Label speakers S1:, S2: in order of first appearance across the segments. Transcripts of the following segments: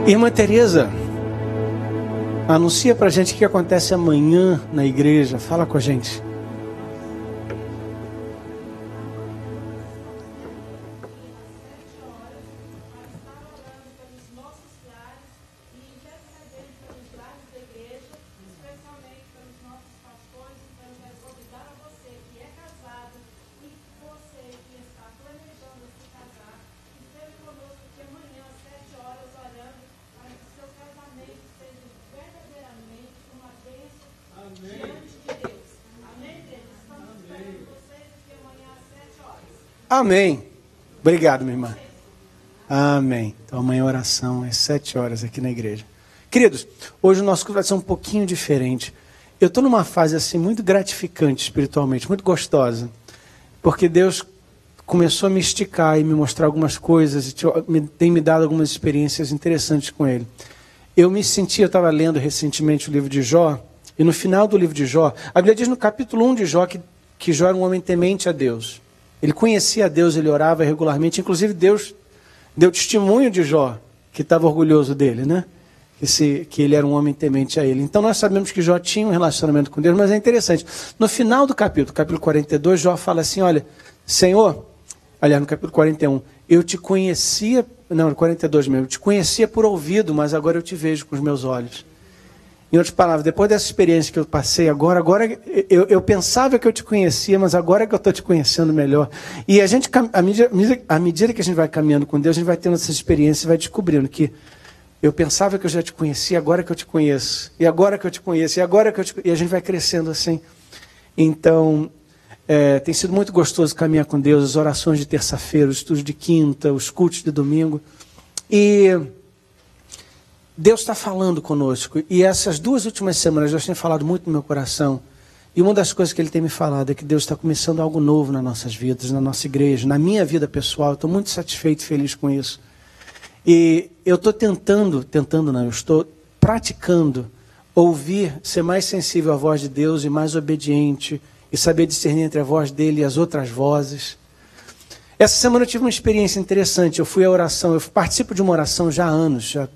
S1: Irmã Tereza, anuncia pra gente o que acontece amanhã na igreja. Fala com a gente. Amém. Obrigado, minha irmã. Amém. Então amanhã a oração é 7 horas aqui na igreja. Queridos, hoje o nosso culto vai ser um pouquinho diferente. Eu estou numa fase assim muito gratificante espiritualmente, muito gostosa. Porque Deus começou a me esticar e me mostrar algumas coisas e tem me dado algumas experiências interessantes com Ele. Eu estava lendo recentemente o livro de Jó, e no final do livro de Jó, a Bíblia diz no capítulo 1 de Jó que Jó era um homem temente a Deus. Ele conhecia a Deus, ele orava regularmente. Inclusive Deus deu testemunho de Jó, que estava orgulhoso dele, né? Que ele era um homem temente a ele. Então nós sabemos que Jó tinha um relacionamento com Deus, mas é interessante. No final do capítulo 42, Jó fala assim, olha, Senhor, aliás, no capítulo 41, eu te conhecia, não, no 42 mesmo, eu te conhecia por ouvido, mas agora eu te vejo com os meus olhos. Em outras palavras, depois dessa experiência que eu passei agora eu pensava que eu te conhecia, mas agora é que eu estou te conhecendo melhor. E a gente, à medida que a gente vai caminhando com Deus, a gente vai tendo essa experiência e vai descobrindo que eu pensava que eu já te conhecia, agora que eu te conheço. E agora que eu te conheço, e agora que eu te conheço. E a gente vai crescendo assim. Então, tem sido muito gostoso caminhar com Deus, as orações de terça-feira, os estudos de quinta, os cultos de domingo. E Deus está falando conosco, e essas 2 últimas semanas Deus tem falado muito no meu coração, e uma das coisas que Ele tem me falado é que Deus está começando algo novo nas nossas vidas, na nossa igreja, na minha vida pessoal. Estou muito satisfeito e feliz com isso. E eu estou eu estou praticando ouvir, ser mais sensível à voz de Deus e mais obediente, e saber discernir entre a voz dEle e as outras vozes. Essa semana eu tive uma experiência interessante. Eu fui à oração, eu participo de uma oração já há anos, já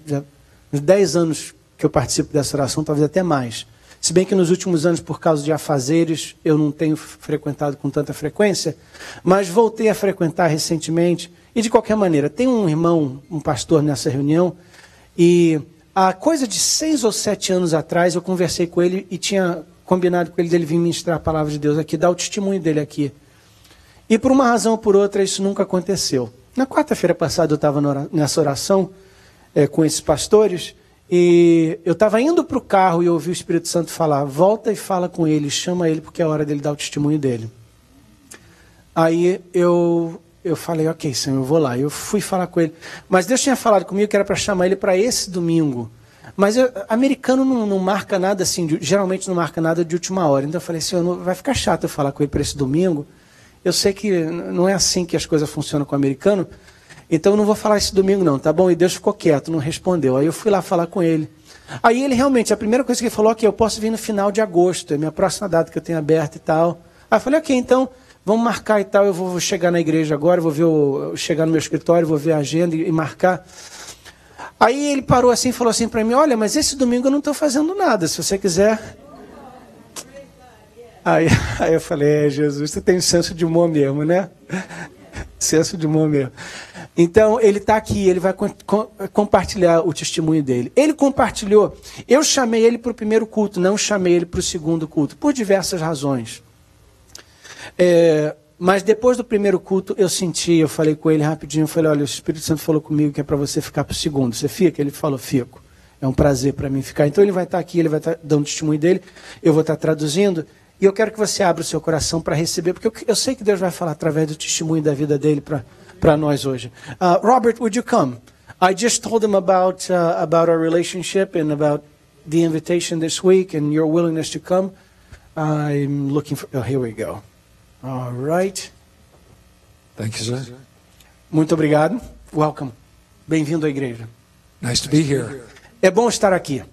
S1: uns 10 anos que eu participo dessa oração, talvez até mais. Se bem que nos últimos anos, por causa de afazeres, eu não tenho frequentado com tanta frequência, mas voltei a frequentar recentemente. E de qualquer maneira, tem um irmão, um pastor nessa reunião, e há coisa de 6 ou 7 anos atrás eu conversei com ele e tinha combinado com ele dele vir ministrar a palavra de Deus aqui, dar o testemunho dele aqui. E por uma razão ou por outra isso nunca aconteceu. Na quarta-feira passada eu estava nessa oração com esses pastores, e eu estava indo para o carro e ouvi o Espírito Santo falar, volta e fala com ele, chama ele porque é a hora dele dar o testemunho dele. Aí eu falei, ok, Senhor, eu vou lá. Eu fui falar com ele. Mas Deus tinha falado comigo que era para chamar ele para esse domingo. Mas americano não marca nada assim, geralmente não marca nada de última hora. Então eu falei, Senhor, vai ficar chato eu falar com ele para esse domingo. Eu sei que não é assim que as coisas funcionam com o americano. Então eu não vou falar esse domingo não, tá bom? E Deus ficou quieto, não respondeu. Aí eu fui lá falar com ele. Aí ele realmente, a primeira coisa que ele falou é que eu posso vir no final de agosto, é a minha próxima data que eu tenho aberta e tal. Aí eu falei, ok, então vamos marcar e tal, eu vou chegar na igreja agora, chegar no meu escritório, vou ver a agenda e marcar. Aí ele parou assim e falou assim para mim, olha, mas esse domingo eu não estou fazendo nada, se você quiser. Aí eu falei, Jesus, você tem senso de humor mesmo, né? Senso de humor mesmo. Então, ele está aqui, ele vai compartilhar o testemunho dele. Ele compartilhou, eu chamei ele para o primeiro culto, não chamei ele para o segundo culto, por diversas razões. Mas depois do primeiro culto, eu falei com ele rapidinho, eu falei, olha, o Espírito Santo falou comigo que é para você ficar para o segundo. Você fica? Ele falou, fico. É um prazer para mim ficar. Então, ele vai estar aqui, ele vai estar dando o testemunho dele, eu vou estar traduzindo. E eu quero que você abra o seu coração para receber, porque eu sei que Deus vai falar através do testemunho da vida dele para nós hoje. Robert, would you come? I just told him about our relationship and about the invitation this week and your willingness to come. I'm looking for... Oh, here we go. All right.
S2: Thank you, sir.
S1: Muito obrigado. Welcome. Bem-vindo à igreja.
S2: Nice to be here.
S1: É bom estar aqui.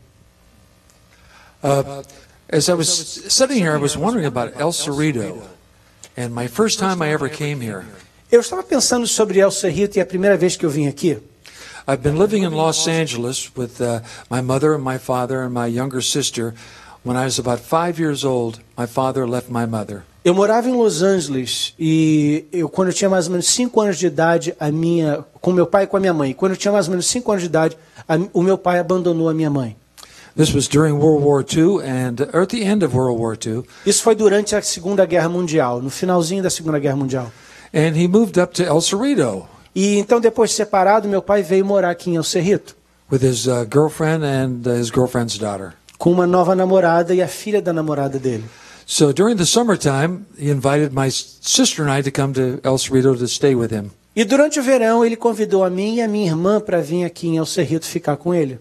S2: As I was sitting here, I was wondering about El Cerrito, and my first time I ever came here.
S1: Eu estava pensando sobre El Cerrito e a primeira vez que eu vim aqui.
S2: I've been living in Los Angeles with my mother and my father and my younger sister. When I was about 5 years old, my father left my mother.
S1: Eu morava em Los Angeles e quando eu tinha mais ou menos 5 anos de idade, com meu pai e com a minha mãe. Quando eu tinha mais ou menos 5 anos de idade, o meu pai abandonou a minha mãe.
S2: This was during World War II or at the end of World War II.
S1: Isso foi durante a Segunda Guerra Mundial, no finalzinho da Segunda Guerra Mundial.
S2: And he moved up to El Cerrito.
S1: E então, depois de separado, meu pai veio morar aqui em El Cerrito.
S2: With his girlfriend and his girlfriend's daughter.
S1: Com uma nova namorada e a filha da namorada dele.
S2: So during the summertime, he invited my sister and I to come to El Cerrito to stay with him.
S1: E durante o verão, ele convidou a mim e a minha irmã para vir aqui em El Cerrito ficar com ele.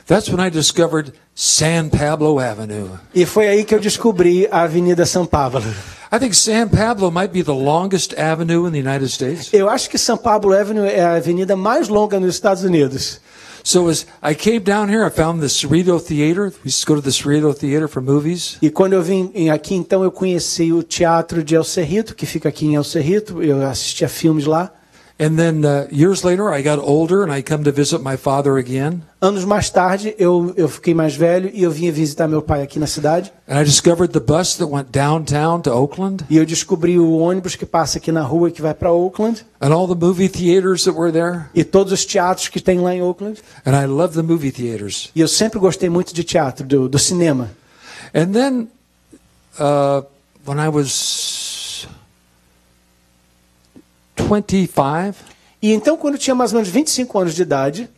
S2: That's when I discovered San Pablo Avenue.
S1: E foi aí que eu descobri a Avenida São Pablo.
S2: I think San Pablo might be the longest avenue in the United States.
S1: Eu acho que São Pablo Avenue é a avenida mais longa nos Estados Unidos.
S2: So as I came down here, I found the Cerrito Theater. We used to go to the Cerrito Theater for movies.
S1: E quando eu vim aqui, então, eu conheci o Teatro de El Cerrito, que fica aqui em El Cerrito. Eu assistia filmes lá.
S2: And then years later, I got older and I come to visit my father again.
S1: Anos mais tarde, eu fiquei mais velho e eu vinha visitar meu pai aqui na cidade.
S2: And I discovered the bus that went downtown to Oakland.
S1: E eu descobri o ônibus que passa aqui na rua e que vai para Oakland.
S2: And all the movie theaters that were there.
S1: E todos os teatros que tem lá em Oakland.
S2: And I love the movie theaters.
S1: E eu sempre gostei muito de teatro, do cinema.
S2: And then when I was 25.
S1: E então, quando eu tinha mais ou menos 25 anos de idade,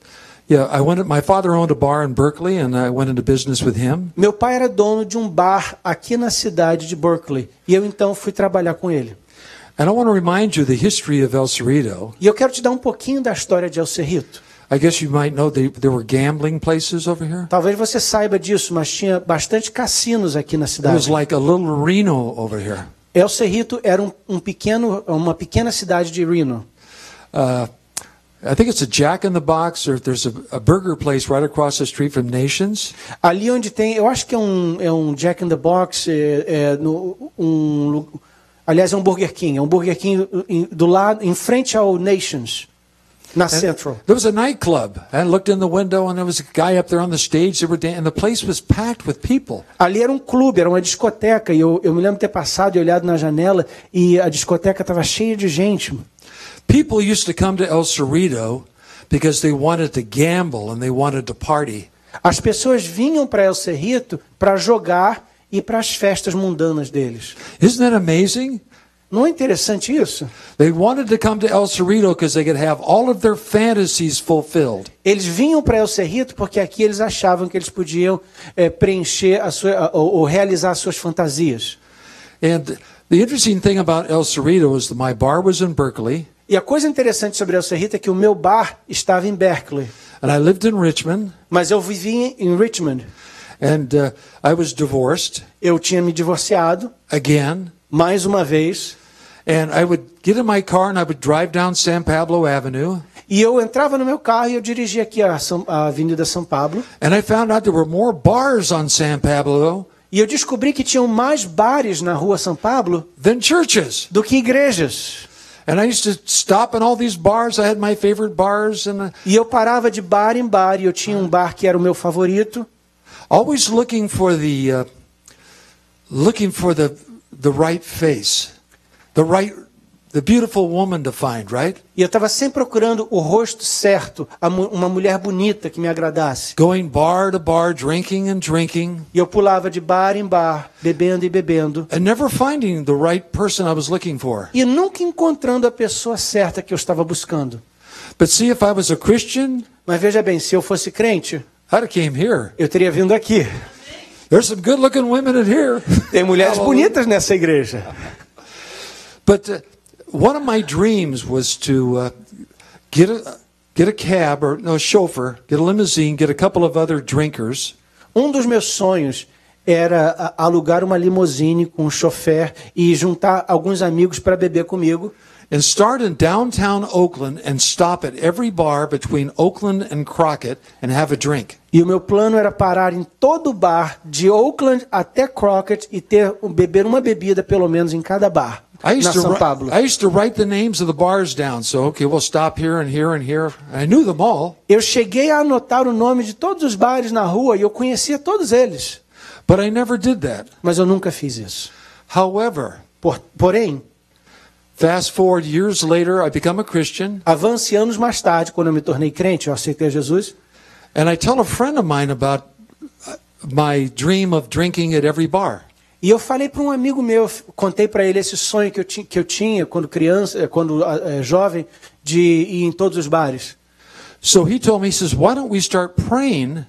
S2: my father owned a bar in Berkeley and I went into business with him.
S1: Meu pai era dono de um bar aqui na cidade de Berkeley, e eu então fui trabalhar com ele.
S2: And I want to remind you the history of El Cerrito.
S1: E eu quero te dar um pouquinho da história de El Cerrito.
S2: I guess you might know there were gambling places over here.
S1: Talvez você saiba disso, mas tinha bastante cassinos aqui na
S2: It
S1: cidade.
S2: was like a little Reno over here.
S1: El Cerrito era uma pequena cidade de Reno.
S2: I think it's a Jack in the Box, or there's a burger place right across the street from Nations.
S1: Ali onde tem, eu acho que é um Jack in the Box, aliás é um Burger King do lado, em frente ao Nations, na Central.
S2: There was a nightclub. I looked in the window and there was a guy up there on the stage. They were and the place was packed with people.
S1: Ali era um clube, era uma discoteca, e eu me lembro de ter passado e olhado na janela e a discoteca estava cheia de gente.
S2: People used to come to El Cerrito because they wanted to gamble and they wanted to party.
S1: As pessoas vinham para El Cerrito para jogar e para as festas mundanas deles.
S2: Isn't that amazing?
S1: Não é interessante isso?
S2: They wanted to come to El Cerrito because they could have all of their fantasies fulfilled.
S1: Eles vinham para El Cerrito porque aqui eles achavam que eles podiam preencher ou realizar as suas fantasias.
S2: And the interesting thing about El Cerrito is that my bar was in Berkeley.
S1: E a coisa interessante sobre El Cerrito é que o meu bar estava em Berkeley.
S2: And I lived in Richmond.
S1: Mas eu vivia em Richmond.
S2: And I was divorced.
S1: Eu tinha me divorciado.
S2: Again.
S1: Mais uma vez.
S2: And I would get in my car and I would drive down San Pablo Avenue.
S1: E eu entrava no meu carro e eu dirigia aqui a Avenida São Pablo.
S2: And I found out there were more bars on San Pablo.
S1: E eu descobri que tinham mais bares na rua São Pablo
S2: than churches.
S1: Do que igrejas.
S2: And I used to stop in all these bars. I had my favorite bars
S1: E eu parava de bar em bar e eu tinha um bar que era o meu favorito.
S2: Always looking for the right face. The beautiful woman to find, right?
S1: E eu estava sempre procurando o rosto certo, uma mulher bonita que me agradasse.
S2: Going bar to bar, drinking and drinking.
S1: E eu pulava de bar em bar, bebendo e bebendo.
S2: And never finding the right person I was looking for.
S1: E nunca encontrando a pessoa certa que eu estava buscando.
S2: But see, if I was a Christian,
S1: mas veja bem, se eu fosse crente,
S2: I'd have came here.
S1: Eu teria vindo aqui.
S2: There's some good-looking women in here.
S1: Tem mulheres bonitas nessa igreja.
S2: But one of my dreams was to get a cab or no chauffeur, get a limousine, get a couple of other drinkers.
S1: Dos meus sonhos era alugar uma limusine com um chofer e juntar alguns amigos para beber comigo.
S2: And start in downtown Oakland and stop at every bar between Oakland and Crockett and have a drink.
S1: E o meu plano era parar em todo bar de Oakland até Crockett e beber uma bebida pelo menos em cada bar. na São Pablo.
S2: I used to write the names of the bars down. So, okay, we'll stop here and here and here. I knew them all.
S1: Eu cheguei a anotar o nome de todos os bares na rua e eu conhecia todos eles.
S2: But I never did that.
S1: Mas eu nunca fiz isso.
S2: However,
S1: Porém,
S2: fast forward years later, I become a Christian.
S1: avance anos mais tarde, quando eu me tornei crente, eu aceitei Jesus.
S2: And I tell a friend of mine about my dream of drinking at every bar.
S1: E eu falei para um amigo meu, contei para ele esse sonho que eu tinha quando criança, quando jovem, de ir em todos os bares.
S2: So he told me, he says, why don't we start praying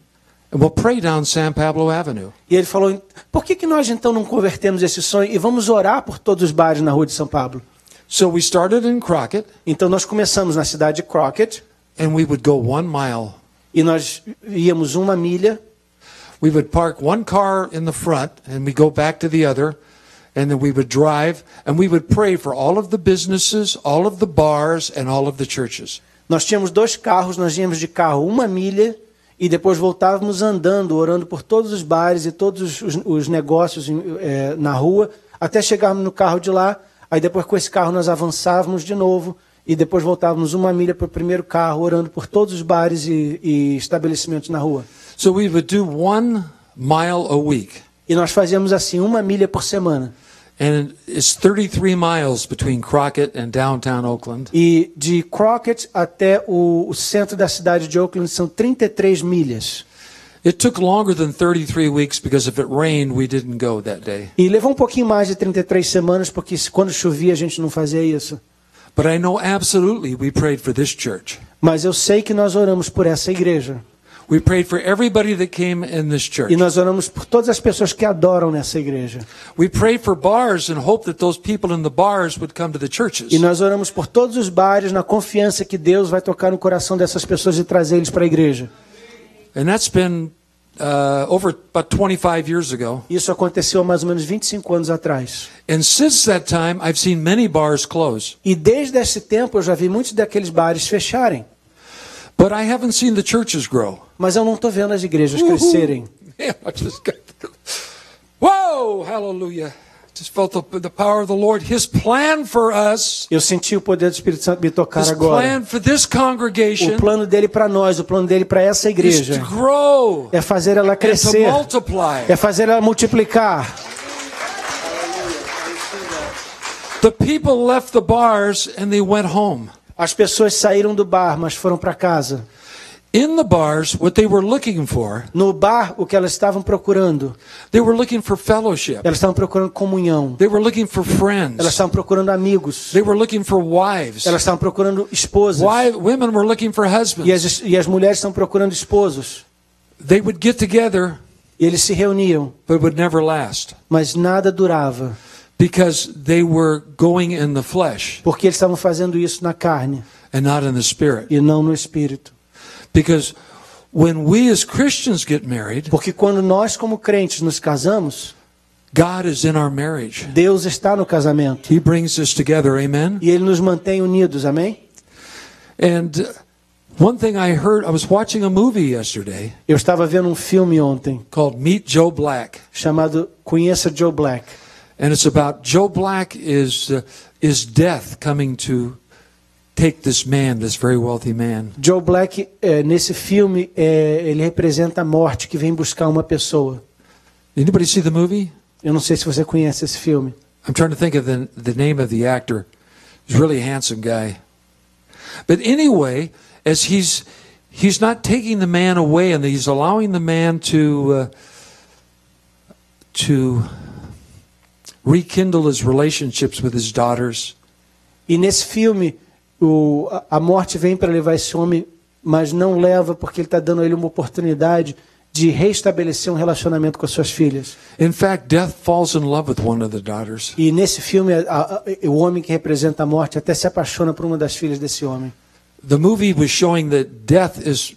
S2: and we'll pray down San Pablo Avenue.
S1: E ele falou, por que nós então não convertemos esse sonho e vamos orar por todos os bares na rua de São Pablo?
S2: So we started in Crockett.
S1: Então nós começamos na cidade de Crockett.
S2: And we would go 1 mile.
S1: E nós íamos 1 milha.
S2: We would park one car in the front and we go back to the other. And then we would drive and we would pray for all of the businesses, all of the bars and all of the churches.
S1: Nós tínhamos 2 carros, nós íamos de carro 1 milha e depois voltávamos andando, orando por todos os bares e todos os negócios na rua, até chegarmos no carro de lá. Aí depois com esse carro nós avançávamos de novo e depois voltávamos 1 milha para o primeiro carro, orando por todos os bares e estabelecimentos na rua.
S2: So we would do 1 mile a week.
S1: E nós fazíamos assim 1 milha por semana.
S2: And it's 33 miles between Crockett and downtown Oakland.
S1: E de Crockett até o centro da cidade de Oakland são 33 milhas.
S2: It took longer than 33 weeks because if it rained, we didn't go that day.
S1: E levou um pouquinho mais de 33 semanas porque quando chovia a gente não fazia isso.
S2: But I know absolutely we prayed for this church.
S1: Mas eu sei que nós oramos por essa igreja.
S2: We prayed for everybody that came in this church.
S1: E nós oramos por todas as pessoas que adoram nessa igreja.
S2: We prayed for bars and hope that those people in the bars would come to the churches.
S1: E nós oramos por todos os bares na confiança que Deus vai tocar no coração dessas pessoas e trazer eles para a igreja.
S2: And that's been over about 25 years ago.
S1: Isso aconteceu há mais ou menos 25 anos atrás.
S2: And since that time, I've seen many bars close.
S1: E desde esse tempo eu já vi muitos daqueles bares fecharem.
S2: But I haven't seen the churches grow.
S1: Mas eu não estou vendo as igrejas crescerem.
S2: Man, I just got... Whoa, hallelujah. Just felt the power of the Lord. His plan for us.
S1: Eu senti o poder do Espírito Santo me tocar
S2: His
S1: agora.
S2: plan for this congregation.
S1: O plano dele para nós, o plano dele para essa
S2: Is
S1: igreja
S2: to grow
S1: é fazer ela
S2: and to
S1: crescer,
S2: multiply.
S1: é fazer ela multiplicar.
S2: The people left the bars and they went home.
S1: As pessoas saíram do bar, mas foram para casa.
S2: In the bars, what they were looking for,
S1: No bar, o que elas estavam procurando?
S2: they were looking for fellowship.
S1: Elas estavam procurando comunhão.
S2: They were looking for
S1: Elas
S2: friends.
S1: estavam procurando amigos.
S2: They were looking for wives.
S1: Elas estavam procurando esposas.
S2: Women were looking for
S1: E
S2: husbands.
S1: as mulheres estão procurando esposos.
S2: They would get together,
S1: E eles se reuniam,
S2: but it would never last
S1: mas nada durava.
S2: because they were going in the flesh
S1: Porque eles estavam fazendo isso na carne
S2: and not in the spirit.
S1: e não no espírito.
S2: Because when we as Christians get married,
S1: Porque quando nós como crentes nos casamos,
S2: God is in our marriage.
S1: Deus está no casamento.
S2: He brings us together, amen?
S1: E Ele nos mantém unidos, amém?
S2: And one thing I heard, I was watching a movie yesterday
S1: Eu estava vendo um filme ontem
S2: called Meet Joe Black.
S1: chamado Conheça Joe Black.
S2: And it's about Joe Black is death coming to take this man, this very wealthy man.
S1: Joe Black, nesse filme, ele representa a morte que vem buscar uma pessoa.
S2: Anybody see the movie?
S1: Eu não sei se você conhece esse filme.
S2: I'm trying to think of the name of the actor. He's a really handsome guy. But anyway, as he's not taking the man away, and he's allowing the man to rekindle his relationships with his daughters.
S1: E nesse filme, a morte vem para levar esse homem, mas não leva porque ele está dando a ele uma oportunidade de restabelecer um relacionamento com as suas filhas.
S2: In fact, death falls in love with one of the daughters.
S1: E nesse filme, o homem que representa a morte até se apaixona por uma das filhas desse homem.
S2: The movie was showing that death is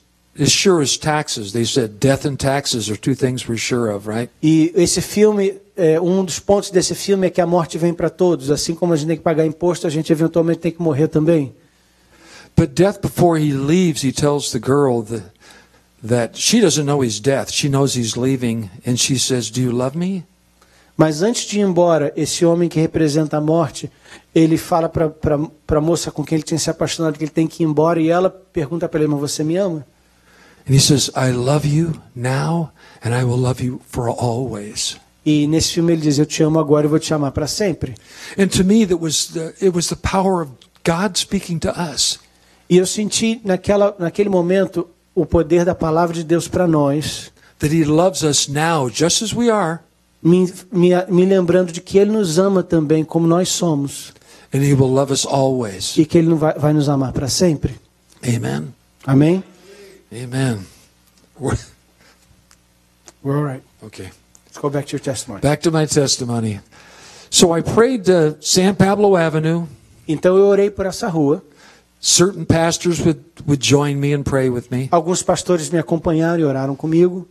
S2: sure as taxes. They said death and taxes are two things we're sure of, right?
S1: E esse filme, um dos pontos desse filme é que a morte vem para todos. Assim como a gente tem que pagar imposto, a gente eventualmente tem que morrer também.
S2: But death, before he leaves, he tells the girl that she doesn't know he's death. She knows he's leaving, and she says, "Do you love me?"
S1: Mas antes de ir embora, esse homem que representa a morte, ele fala para a moça com quem ele tinha se apaixonado que ele tem que ir embora, e ela pergunta para ele, mas você me ama?
S2: And he says, I love you now and I will love you for always.
S1: E nesse filme ele diz, eu te amo agora e vou te amar para sempre.
S2: And to me it was the power of God speaking to us.
S1: E eu senti naquele momento o poder da palavra de Deus para nós.
S2: That he loves us now just as we are.
S1: Me lembrando de que ele nos ama também como nós somos.
S2: And he will love us always.
S1: E que ele vai nos amar para sempre.
S2: Amen.
S1: Amém?
S2: Amen.
S1: We're all right.
S2: Okay.
S1: Let's go back to your testimony.
S2: Back to my testimony. So I prayed San Pablo Avenue.
S1: Então eu orei por essa rua.
S2: Certain pastors would join me and pray with me.
S1: Alguns pastores me acompanharam e oraram comigo.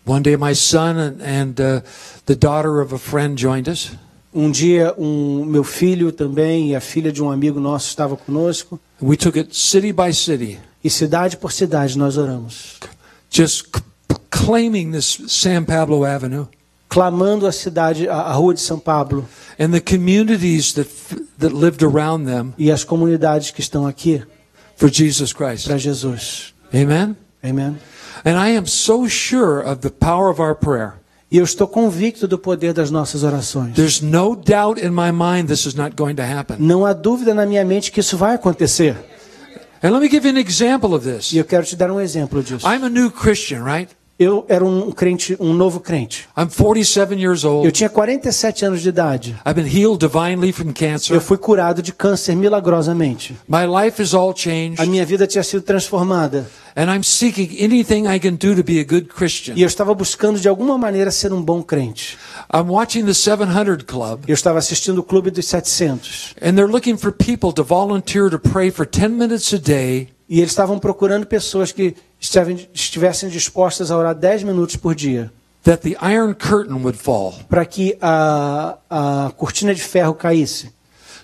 S2: One day my son and the daughter of a friend joined us.
S1: Um dia meu filho também e a filha de um amigo nosso estavam conosco.
S2: We took it city by city.
S1: E cidade por cidade nós oramos.
S2: Just claiming this San Pablo Avenue.
S1: Clamando a rua de São Pablo.
S2: And the communities that lived around them.
S1: E as comunidades que estão aqui.
S2: For Jesus Christ.
S1: Para Jesus.
S2: Amen.
S1: Amen.
S2: And I am so sure of the power of our prayer.
S1: E eu estou convicto do poder das nossas orações.
S2: There's no doubt in my mind this is not going to happen.
S1: Não há dúvida na minha mente que isso vai acontecer.
S2: And let me give you an example of this.
S1: E eu quero te dar um exemplo disso.
S2: I'm a new Christian, right?
S1: Eu era um novo crente.
S2: I'm 47 years old.
S1: Eu tinha 47 anos de idade.
S2: I've been healed divinely from cancer.
S1: Eu fui curado de câncer milagrosamente.
S2: My life is all changed.
S1: A minha vida tinha sido transformada.
S2: And I'm seeking anything I can do to be a good Christian.
S1: E eu estava buscando de alguma maneira ser um bom crente.
S2: I'm watching the 700 Club.
S1: Eu estava assistindo o Clube dos 700.
S2: And they're looking for people to volunteer to pray for 10 minutes a day.
S1: E eles estavam procurando pessoas que estivessem dispostas a orar 10 minutos por dia.
S2: That the Iron Curtain would fall.
S1: Para que a cortina de ferro caísse.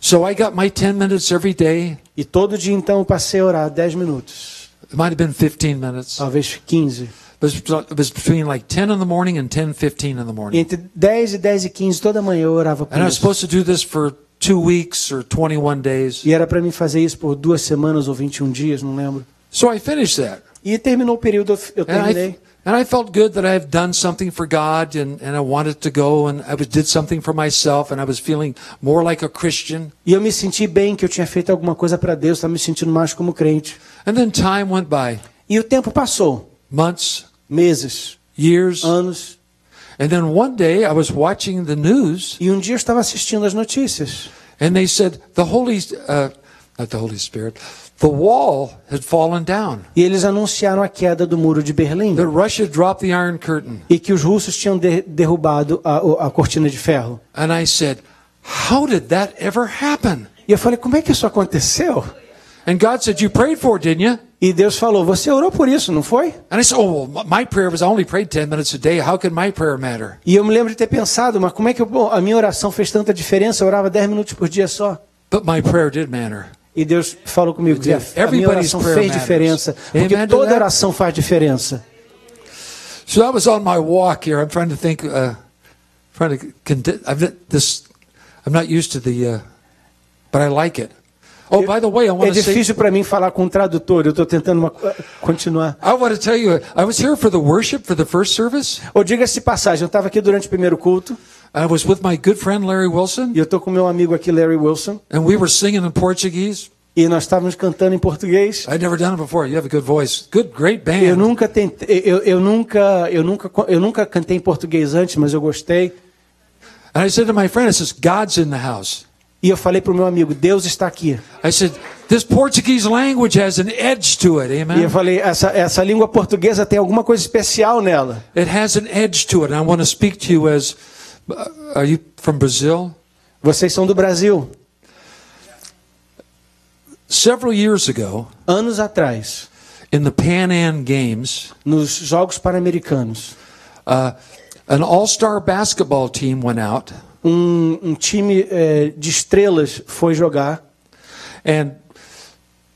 S2: So I got my 10 minutes every day.
S1: E todo dia então eu passei a orar 10 minutos.
S2: It might have been 15 minutes.
S1: Talvez 15.
S2: It was between like 10 in the morning and 10:15 in the morning.
S1: E entre 10 e 10 e 15 toda manhã eu orava por
S2: And I was
S1: isso.
S2: supposed to do this for 2 weeks or 21 days.
S1: E era para mim fazer isso por 2 semanas ou 21 dias, não lembro.
S2: So I finished that.
S1: E terminou o período, eu terminei.
S2: And I felt good that I have done something for God and I wanted to go and I did something for myself and I was feeling more like a Christian.
S1: E eu me senti bem que eu tinha feito alguma coisa para Deus, estava me sentindo mais como crente.
S2: And then time went by.
S1: E o tempo passou.
S2: Months,
S1: meses,
S2: years,
S1: anos.
S2: And then one day I was watching the news.
S1: E um dia eu estava assistindo as notícias.
S2: And they said not the Holy Spirit, the wall had fallen down.
S1: E eles anunciaram a queda do muro de Berlim.
S2: That Russia dropped the Iron Curtain.
S1: E que os russos tinham derrubado a cortina de ferro.
S2: And I said, how did that ever happen?
S1: E eu falei, como é que isso aconteceu?
S2: And God said, you prayed for it, didn't you?
S1: E Deus falou, você orou por isso, não foi?
S2: And I said, oh, well, my prayer was I only prayed 10 minutes a day. How could my prayer matter?
S1: E eu me lembro de ter pensado, mas como é que a minha oração fez tanta diferença? Eu orava 10 minutos por dia só.
S2: But my prayer did matter.
S1: E Deus falou comigo que a minha oração fez diferença, porque toda oração faz diferença.
S2: So that was on my walk here. I'm trying to think, I'm not used to but I like it. Oh, by the way, I want to say.
S1: É difícil para mim falar com um tradutor. Eu estou tentando continuar.
S2: I want to tell you, I was here for the worship for the first service.
S1: Ou diga-se passagem, eu estava aqui durante o primeiro culto.
S2: I was with my good friend Larry Wilson.
S1: E eu estou com meu amigo aqui, Larry Wilson.
S2: And we were singing in Portuguese.
S1: E nós estávamos cantando em português.
S2: I'd never done it before. You have a good voice. Good, great band.
S1: Eu nunca cantei em português antes, mas eu gostei.
S2: And I said to my friend, I says, God's in the house.
S1: E eu falei para o meu amigo, Deus está aqui.
S2: I said, this Portuguese language has an edge to it, amen?
S1: E eu falei, essa língua portuguesa tem alguma coisa especial nela.
S2: It has an edge to it. And I want to speak to you as, are you from Brazil?
S1: Vocês são do Brasil.
S2: Several years ago,
S1: anos atrás,
S2: in the Pan Am Games,
S1: nos Jogos Pan-Americanos,
S2: an all-star basketball team went out.
S1: Time de estrelas foi jogar.
S2: And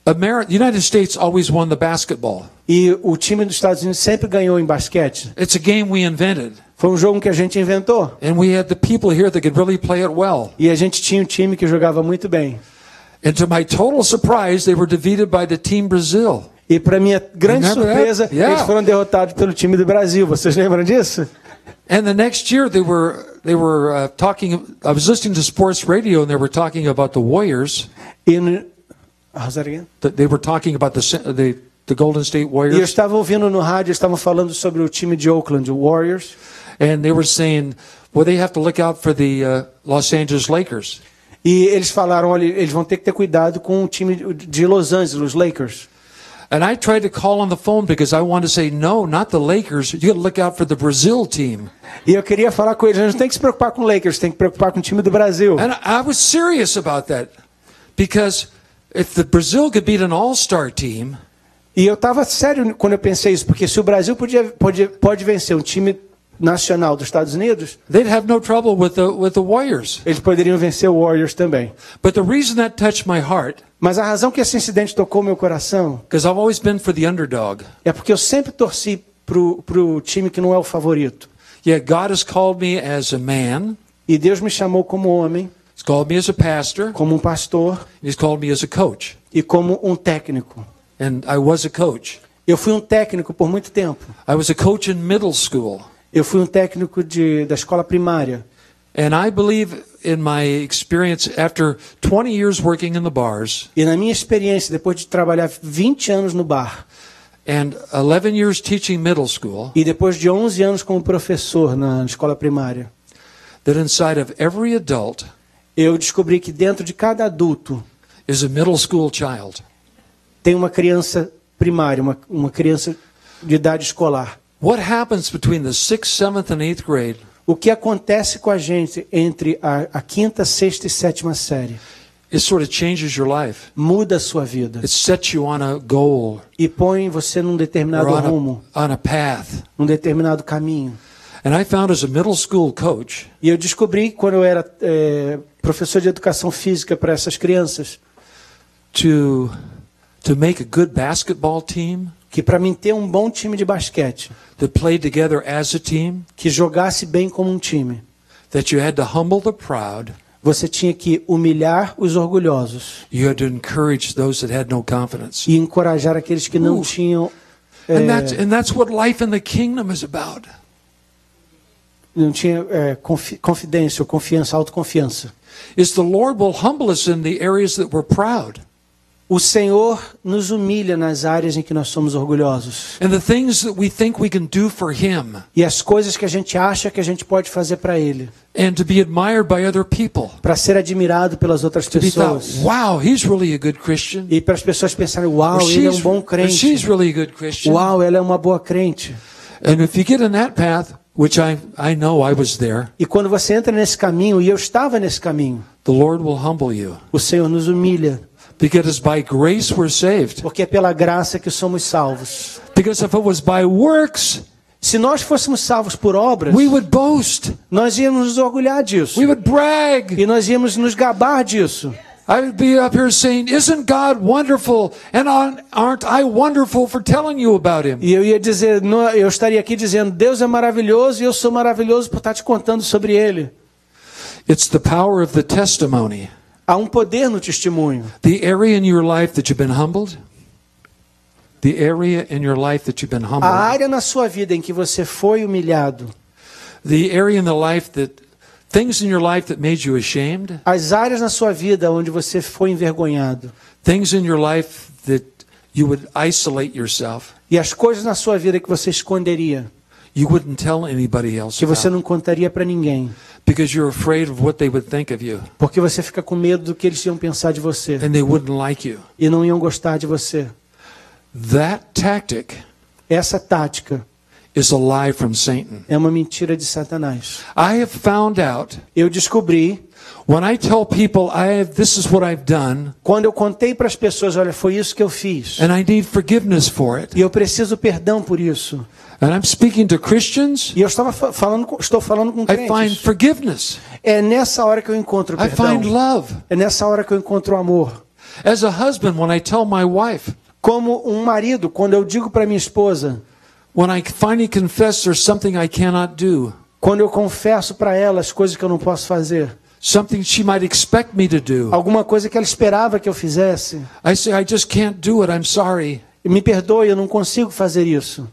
S2: the United States always won the basketball.
S1: E o time dos Estados Unidos sempre ganhou em basquete.
S2: It's a game we invented.
S1: Foi um jogo que a gente inventou.
S2: And we had the people here that could really play it well.
S1: E a gente tinha um time que jogava muito bem.
S2: And to my total surprise, they were defeated by the team Brazil.
S1: E para minha grande surpresa, eles foram derrotados pelo time do Brasil. Vocês lembram disso?
S2: And the next year they were talking. I was listening to sports radio, and they were talking about the Warriors.
S1: E no, how's that again?
S2: They were talking about the Golden State Warriors.
S1: E eu estava ouvindo no rádio, estavam falando sobre o time de Oakland, o Warriors.
S2: And they were saying, well, they have to look out for the Los Angeles Lakers.
S1: E eles falaram, olha, eles vão ter que ter cuidado com o time de Los Angeles, os Lakers.
S2: And I tried to call on the phone because I wanted to say, no, not the Lakers. You got to look out for the Brazil team.
S1: E eu queria falar com eles, a gente não tem que se preocupar com o Lakers, tem que se preocupar com o time do Brasil.
S2: And I was serious about that because if the Brazil could beat an all-star team,
S1: e eu estava sério quando eu pensei isso, porque se o Brasil pode vencer um time nacional dos Estados Unidos,
S2: they'd have no trouble with the Warriors.
S1: Eles poderiam vencer o Warriors também.
S2: But the reason that touched my heart,
S1: mas a razão que esse incidente tocou meu coração,
S2: because I've always been for the underdog.
S1: É porque eu sempre torci pro time que não é o favorito.
S2: Yeah, God has called me as a man.
S1: E Deus me chamou como homem.
S2: He's called me as a pastor.
S1: Como um pastor.
S2: He's called me as a coach.
S1: E como um técnico.
S2: And I was a coach.
S1: Eu fui um técnico por muito tempo.
S2: I was a coach in middle school.
S1: Eu fui um técnico da escola primária.
S2: And I believe in my experience after 20 years working in the bars.
S1: E na minha experiência depois de trabalhar 20 anos no bar.
S2: And 11 years teaching middle school.
S1: E depois de 11 anos como professor na escola primária.
S2: That inside of every adult.
S1: Eu descobri que dentro de cada adulto.
S2: Is a middle school child.
S1: Tem uma criança primária, uma criança de idade escolar.
S2: What happens between the 6th, 7th and 8th grade?
S1: O que acontece com a gente entre a quinta, sexta e sétima série?
S2: It sort of changes your life.
S1: Muda a sua vida.
S2: It sets you on a goal.
S1: E põe você num determinado rumo.
S2: On a path.
S1: Num determinado caminho.
S2: And I found as a middle school coach.
S1: E eu descobri quando eu era professor de educação física para essas crianças.
S2: To make a good basketball team.
S1: Que para mim ter um bom time de basquete.
S2: That played together as a team.
S1: Que jogasse bem como um time.
S2: That you had to humble the proud.
S1: Você tinha que humilhar os orgulhosos.
S2: You had to encourage those that had no confidence.
S1: E encorajar aqueles que não tinham.
S2: And that's what life in the kingdom is about.
S1: Não tinha confidência ou confiança, autoconfiança.
S2: Is the Lord will humble us in the areas that we're proud.
S1: O Senhor nos humilha nas áreas em que nós somos orgulhosos.
S2: And the things that we think we can do for him.
S1: E as coisas que a gente acha que a gente pode fazer para ele.
S2: And to be admired by other people.
S1: Para ser admirado pelas outras pessoas.
S2: Wow, he's really a good Christian.
S1: E para as pessoas pensarem, uau, ele é um bom crente.
S2: She's really a good Christian.
S1: Uau, ela é uma boa crente.
S2: And if you get in that path, which I know I was there.
S1: E quando você entra nesse caminho, e eu estava nesse caminho.
S2: The Lord will humble you.
S1: O Senhor nos humilha.
S2: Because by grace we're saved.
S1: Porque é pela graça que somos salvos.
S2: Because if it was by works,
S1: se nós fôssemos salvos por obras,
S2: we would boast.
S1: Nós íamos nos orgulhar disso.
S2: We would brag.
S1: E nós íamos nos gabar disso.
S2: I would be up here saying, "Isn't God wonderful? And aren't I wonderful for telling you about him?"
S1: E eu ia dizer, eu estaria aqui dizendo, Deus é maravilhoso e eu sou maravilhoso por estar te contando sobre ele.
S2: It's the power of the testimony.
S1: Há um poder no testemunho.
S2: The area in your life that you've been humbled. The area in your life that you've been humbled.
S1: A área na sua vida em que você foi humilhado.
S2: The area in the life that things in your life that made you ashamed.
S1: As áreas na sua vida onde você foi envergonhado.
S2: Things in your life that you would isolate yourself.
S1: E as coisas na sua vida que você esconderia.
S2: You wouldn't tell anybody else.
S1: Que você não contaria para ninguém.
S2: Because you're afraid of what they would think of you.
S1: Porque você fica com medo do que eles iam pensar de você.
S2: And they wouldn't like you.
S1: E não iam gostar de você.
S2: That tactic.
S1: Essa tática.
S2: Is a lie from Satan.
S1: É uma mentira de Satanás.
S2: I have found out.
S1: Eu descobri.
S2: When I tell people this is what I've done.
S1: Quando eu contei para as pessoas, olha, foi isso que eu fiz.
S2: And I need forgiveness for it.
S1: E eu preciso perdão por isso.
S2: And I'm speaking to Christians.
S1: E eu estou falando com crentes.
S2: I find forgiveness.
S1: É nessa hora que eu encontro perdão.
S2: I find love.
S1: É nessa hora que eu encontro amor.
S2: As a husband, when I tell my wife.
S1: Como um marido, quando eu digo para minha esposa.
S2: When I finally confess there's something I cannot do.
S1: Quando eu confesso para ela as coisas que eu não posso fazer.
S2: Something she might expect me to do.
S1: Alguma coisa que ela esperava que eu fizesse.
S2: I say, I just can't do it. I'm sorry.
S1: Me perdoe, eu não consigo fazer isso.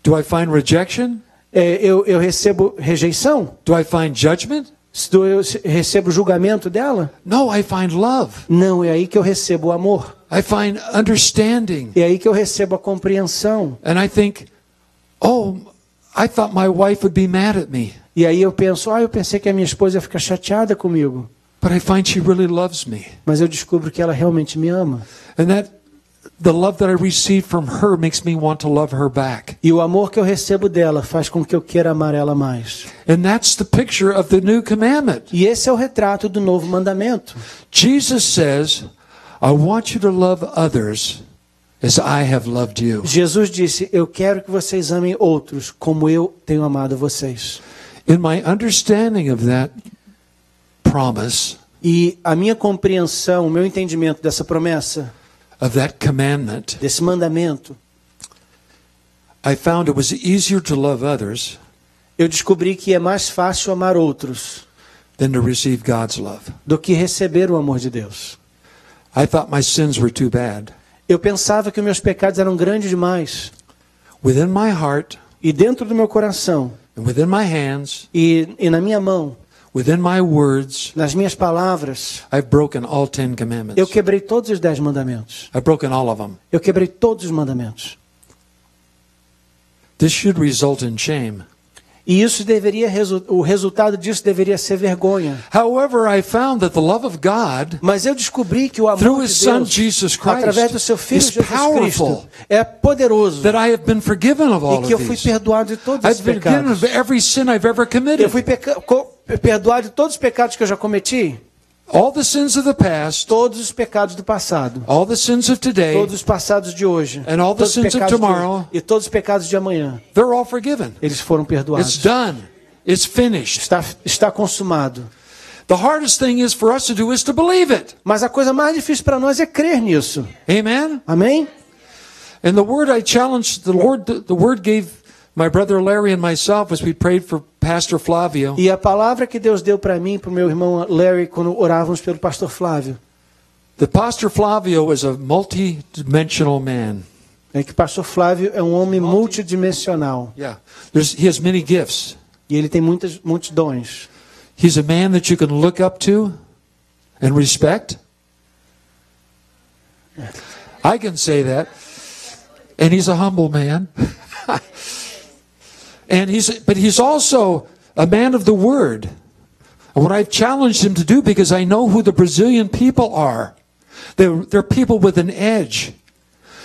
S2: Do I find rejection?
S1: Eu recebo rejeição?
S2: Do I find judgment?
S1: Eu recebo julgamento dela?
S2: No, I find love.
S1: Não, é aí que eu recebo o amor.
S2: I find understanding.
S1: É aí que eu recebo a compreensão.
S2: And I think, oh, I thought my wife would be mad at me.
S1: E aí eu penso, eu pensei que a minha esposa ia ficar chateada comigo.
S2: But I find she really loves me.
S1: Mas eu descubro que ela realmente me ama.
S2: And that the love that I receive from her makes me want to love her back.
S1: E o amor que eu recebo dela faz com que eu queira amar ela mais.
S2: And that's the picture of the new commandment.
S1: E esse é o retrato do novo mandamento.
S2: Jesus says, I want you to love others as I have loved you.
S1: Jesus disse, eu quero que vocês amem outros como eu tenho amado vocês.
S2: In my understanding of that promise,
S1: e a minha compreensão, o meu entendimento dessa promessa,
S2: of that commandment,
S1: desse mandamento,
S2: I found it was easier to love others
S1: eu descobri que é mais fácil amar outros
S2: than to receive God's love.
S1: do que receber o amor de Deus.
S2: I thought my sins were too bad.
S1: Eu pensava que os meus pecados eram grandes demais.
S2: Within my heart,
S1: e dentro do meu coração,
S2: and within my hands,
S1: e na minha mão,
S2: within my words,
S1: nas minhas palavras,
S2: I've broken all 10 commandments.
S1: eu quebrei todos os 10 mandamentos.
S2: I've broken all of them.
S1: Eu quebrei todos os mandamentos.
S2: This should result in shame.
S1: E isso o resultado disso deveria ser vergonha.
S2: However, I found that the love of God,
S1: mas eu descobri que o amor
S2: through
S1: de
S2: His Son
S1: Deus,
S2: Jesus Christ,
S1: através do seu Filho
S2: is
S1: Jesus
S2: powerful.
S1: Cristo, é poderoso.
S2: That I have been forgiven of all
S1: E que eu
S2: of
S1: fui
S2: these.
S1: perdoado de todos os
S2: I've been forgiven
S1: pecados.
S2: of every sin I've ever committed.
S1: Eu fui perdoado de todos os pecados que eu já cometi.
S2: All the sins of the past,
S1: todos os pecados do passado.
S2: all the sins of today,
S1: todos os passados de hoje.
S2: and all the sins of tomorrow,
S1: e todos os pecados de amanhã.
S2: they're all forgiven.
S1: Eles foram perdoados.
S2: It's done. It's finished.
S1: Está consumado.
S2: The hardest thing is for us to do is to believe it.
S1: Mas a coisa mais difícil para nós é crer nisso.
S2: Amen.
S1: Amém?
S2: And the word I challenged the word gave my brother Larry and myself as we prayed for Pastor Flavio.
S1: E a palavra que Deus deu para mim, para o meu irmão Larry, quando orávamos pelo pastor Flávio.
S2: The Pastor Flavio is a multi-dimensional man.
S1: É que o pastor Flávio é um homem multidimensional.
S2: Yeah. He has many gifts.
S1: E ele tem muitos dons.
S2: He's a man that you can look up to and respect. I can say that. And he's a humble man. But he's also a man of the word. And what I've challenged him to do, because I know who the Brazilian people are. They're people with an edge.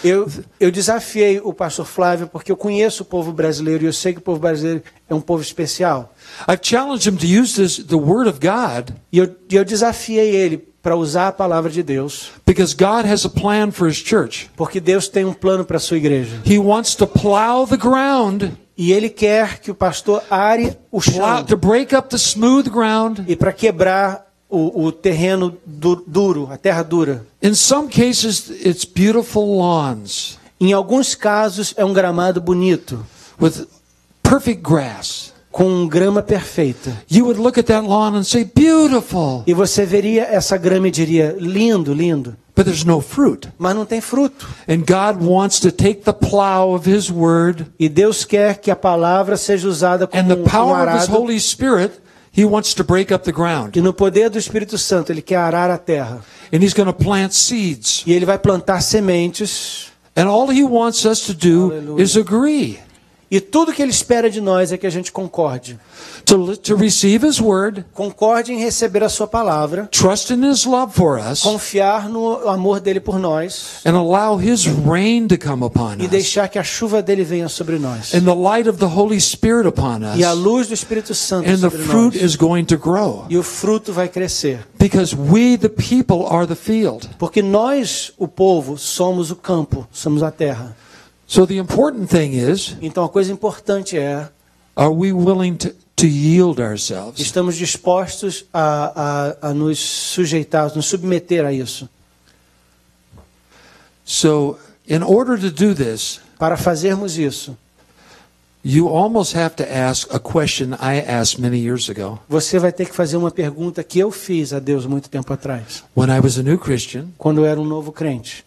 S1: Eu desafiei o pastor Flávio porque eu conheço o povo brasileiro e eu sei que o povo brasileiro é um povo especial.
S2: I've challenged him to use the word of God.
S1: E eu desafiei ele para usar a palavra de Deus.
S2: Because God has a plan for His church.
S1: Porque Deus tem um plano para a sua igreja.
S2: He wants to plow the ground.
S1: E ele quer que o pastor are o chão.
S2: To break up the smooth ground.
S1: E para quebrar o terreno duro, a terra dura.
S2: In some cases, it's beautiful lawns.
S1: Em alguns casos é um gramado bonito.
S2: With perfect grass.
S1: Com grama perfeita.
S2: You would look at that lawn and say, beautiful.
S1: E você veria essa grama e diria, lindo, lindo.
S2: But there's no fruit.
S1: Mas não tem fruto.
S2: And God wants to take the plow of His word.
S1: E Deus quer que a palavra seja usada como
S2: and the power of His
S1: arado.
S2: Holy Spirit, He wants to break up the ground.
S1: E no poder do Espírito Santo, ele quer arar a terra.
S2: And He's going to plant seeds.
S1: E ele vai plantar sementes.
S2: And all He wants us to do
S1: Aleluia.
S2: is agree.
S1: E tudo que ele espera de nós é que a gente concorde.
S2: To receive His word.
S1: Concorde em receber a sua palavra.
S2: Trust in His love for us.
S1: Confiar no amor dele por nós.
S2: And allow His rain to come upon
S1: E
S2: us.
S1: deixar que a chuva dele venha sobre nós.
S2: And the light of the Holy Spirit upon us.
S1: E a luz do Espírito Santo
S2: And the
S1: sobre
S2: fruit
S1: nós.
S2: is going to grow.
S1: E o fruto vai crescer.
S2: Because we, the people, are the field.
S1: Porque nós, o povo, somos o campo, somos a terra.
S2: So the important thing is,
S1: Então a coisa importante é,
S2: are we willing to yield ourselves?
S1: estamos dispostos a nos sujeitar, nos submeter a isso.
S2: So, in order to do this,
S1: Para fazermos isso,
S2: you almost have to ask a question I asked many years ago.
S1: Você vai ter que fazer uma pergunta que eu fiz a Deus muito tempo atrás,
S2: When I was a new Christian,
S1: quando eu era um novo crente.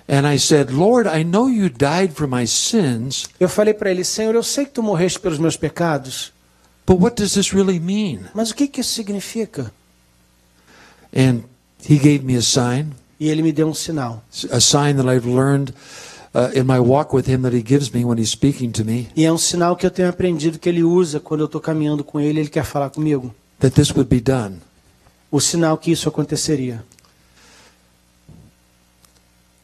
S2: and I said, Lord, I know you died for my sins,
S1: Eu falei para ele: Senhor, eu sei que tu morreste pelos meus pecados,
S2: but what does this really mean?
S1: mas o que que isso significa?
S2: And he gave me a sign
S1: E ele me deu um sinal.
S2: that I've learned in my walk with him that he gives me when he's speaking to me,
S1: E é um sinal que eu tenho aprendido que ele usa quando eu estou caminhando com ele, ele quer falar comigo.
S2: that this would be done.
S1: O sinal que isso aconteceria.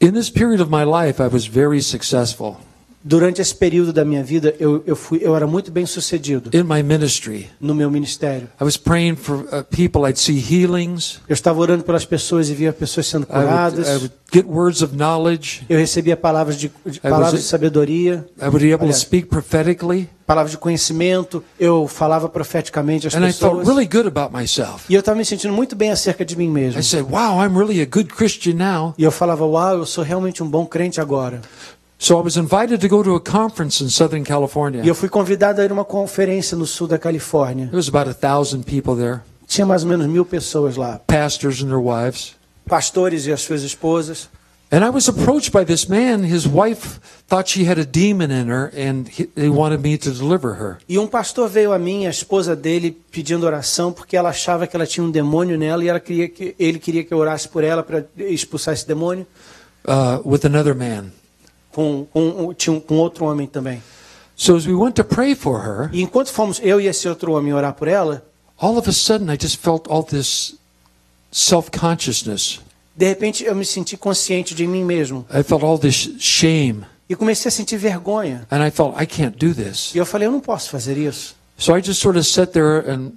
S2: In this period of my life, I was very successful
S1: Durante esse período da minha vida, eu era muito bem sucedido
S2: in my ministry.
S1: no meu ministério.
S2: I was praying for people. I'd see healings.
S1: Eu estava orando pelas pessoas e via pessoas sendo curadas.
S2: I would get words of knowledge.
S1: Eu recebia palavras de sabedoria,
S2: I would be able to
S1: Aliás,
S2: speak prophetically.
S1: palavras de conhecimento. Eu falava profeticamente às
S2: And I felt
S1: pessoas.
S2: really good about myself.
S1: E eu estava me sentindo muito bem acerca de mim mesmo.
S2: I said, wow, I'm really a good Christian now.
S1: E eu falava: uau, eu sou realmente um bom crente agora.
S2: So I was invited to go to a conference in Southern California.
S1: E eu fui convidado a ir a uma conferência no sul da Califórnia.
S2: There was about 1,000 people there,
S1: Tinha mais ou menos 1000 pessoas lá.
S2: pastors and their wives.
S1: Pastores e as suas esposas.
S2: And I was approached by this man. His wife thought she had a demon in her, and they wanted me to deliver her.
S1: E um pastor veio a mim, a esposa dele, pedindo oração porque ela achava que ela tinha um demônio nela e ele queria que eu orasse por ela para expulsar esse demônio.
S2: With another man.
S1: Com outro homem também.
S2: So as we went to pray for her,
S1: E enquanto fomos eu e esse outro homem orar por ela,
S2: all of a sudden I just felt all this self-consciousness.
S1: de repente eu me senti consciente de mim mesmo.
S2: I felt all this shame.
S1: E comecei a sentir vergonha.
S2: And I felt, I can't do this.
S1: E eu falei: eu não posso fazer isso.
S2: So I just sort of sat there and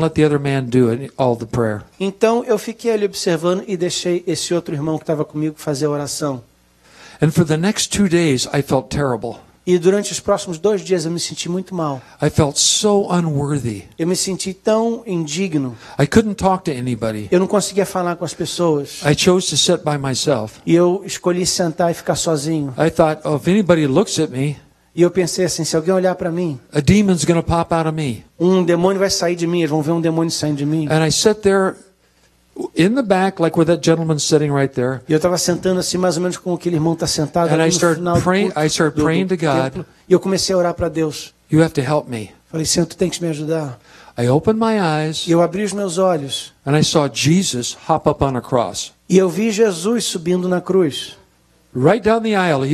S2: let the other man do it, all the prayer.
S1: Então eu fiquei ali observando e deixei esse outro irmão que estava comigo fazer a oração.
S2: And for the next 2 days, I felt terrible.
S1: E durante os próximos 2 dias eu me senti muito mal.
S2: I felt so unworthy.
S1: Eu me senti tão indigno.
S2: I couldn't talk to anybody.
S1: Eu não conseguia falar com as pessoas.
S2: I chose to sit by myself.
S1: E eu escolhi sentar e ficar sozinho.
S2: I thought, oh, if anybody looks at me,
S1: E eu pensei assim: se alguém olhar para mim,
S2: a demon's going to pop out of me.
S1: um demônio vai sair de mim. Eles vão ver um demônio saindo de mim.
S2: And I sat there in the back, like where that gentleman's sitting right there.
S1: E eu estava sentando assim, mais ou menos como aquele irmão está sentado
S2: And
S1: ali
S2: I
S1: no
S2: started
S1: final
S2: praying-
S1: do culto,
S2: I started praying to God.
S1: templo. E eu comecei a orar para Deus.
S2: You have to help me.
S1: Falei: Senhor, tu tem que me ajudar.
S2: I opened my eyes
S1: E eu abri os meus olhos.
S2: and I saw Jesus hop up on a cross.
S1: E eu vi Jesus subindo na cruz.
S2: Right down the aisle.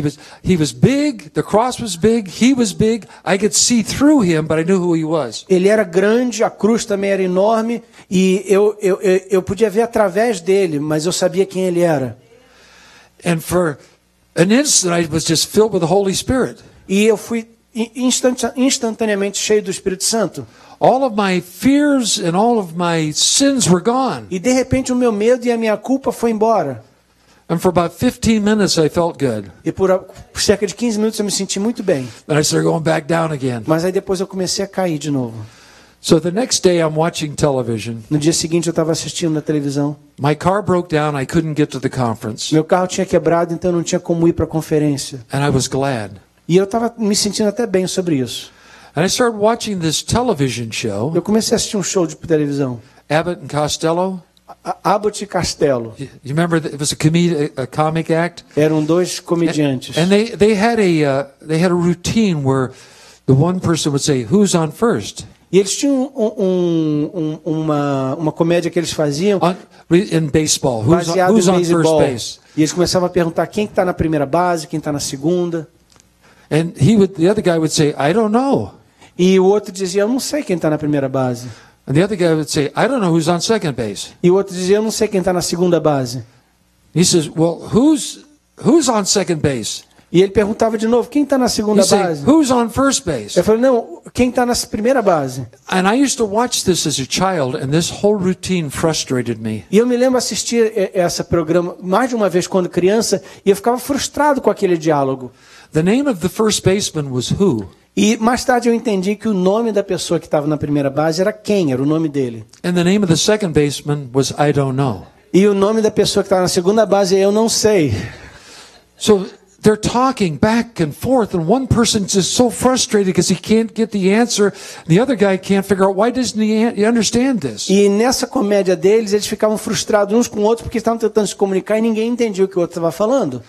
S2: He was big, the cross was big, he was big. I could see through him, but I knew who he was.
S1: Ele era grande, a cruz também era enorme. E eu podia ver através dele, mas eu sabia quem ele era.
S2: And for an instant I was just filled with the Holy Spirit.
S1: E eu fui instantaneamente cheio do Espírito Santo.
S2: All of my fears and all of my sins were gone.
S1: E de repente o meu medo e a minha culpa foi embora.
S2: And for about 15 minutes I felt good.
S1: E por cerca de 15 minutos eu me senti muito bem.
S2: Then I started going back down again.
S1: Mas aí depois eu comecei a cair de novo.
S2: So the next day I'm watching television.
S1: No dia seguinte eu estava assistindo na televisão.
S2: My car broke down, I couldn't get to the conference.
S1: Meu carro tinha quebrado, então eu não tinha como ir para a conferência.
S2: And I was glad.
S1: E eu estava me sentindo até bem sobre isso.
S2: And I started watching this television show,
S1: Eu comecei a assistir um show de televisão.
S2: Abbott and Costello.
S1: Abbott e Costello.
S2: You remember it was a comic act?
S1: Eram dois comediantes.
S2: And they had a routine where the one person would say, "Who's on first?"
S1: E eles tinham uma comédia que eles faziam
S2: In baseball,
S1: baseado
S2: who's
S1: em
S2: on first
S1: beisebol.
S2: base?
S1: E eles começavam a perguntar quem está na primeira base, quem está na segunda.
S2: And the other guy would say, "I don't know."
S1: E o outro dizia: eu não sei quem está na primeira base.
S2: And the other guy would say, "I don't know who's on second base."
S1: E o outro dizia: eu não sei quem está na segunda base.
S2: He says, "Well, who's on second base?"
S1: E ele perguntava de novo: quem está na segunda
S2: He said,
S1: base?
S2: "Who's on first base?"
S1: Eu falei: não, quem está na primeira base?
S2: And I used to watch this as a child, and this whole routine frustrated me.
S1: E eu me lembro assistir esse programa mais de uma vez quando criança, e eu ficava frustrado com aquele diálogo.
S2: The name of the first baseman was who?
S1: E mais tarde eu entendi que o nome da pessoa que estava na primeira base era quem, era o nome dele.
S2: And the name of the second baseman was I don't know.
S1: E o nome da pessoa que estava na segunda base é eu não sei.
S2: So they're talking back and forth, and one person's just so frustrated because he can't get the answer. The other guy can't figure out why doesn't he understand this.
S1: E nessa comédia deles, eles ficavam frustrados uns com outros porque estavam tentando se comunicar e ninguém entendia o que o outro estava falando.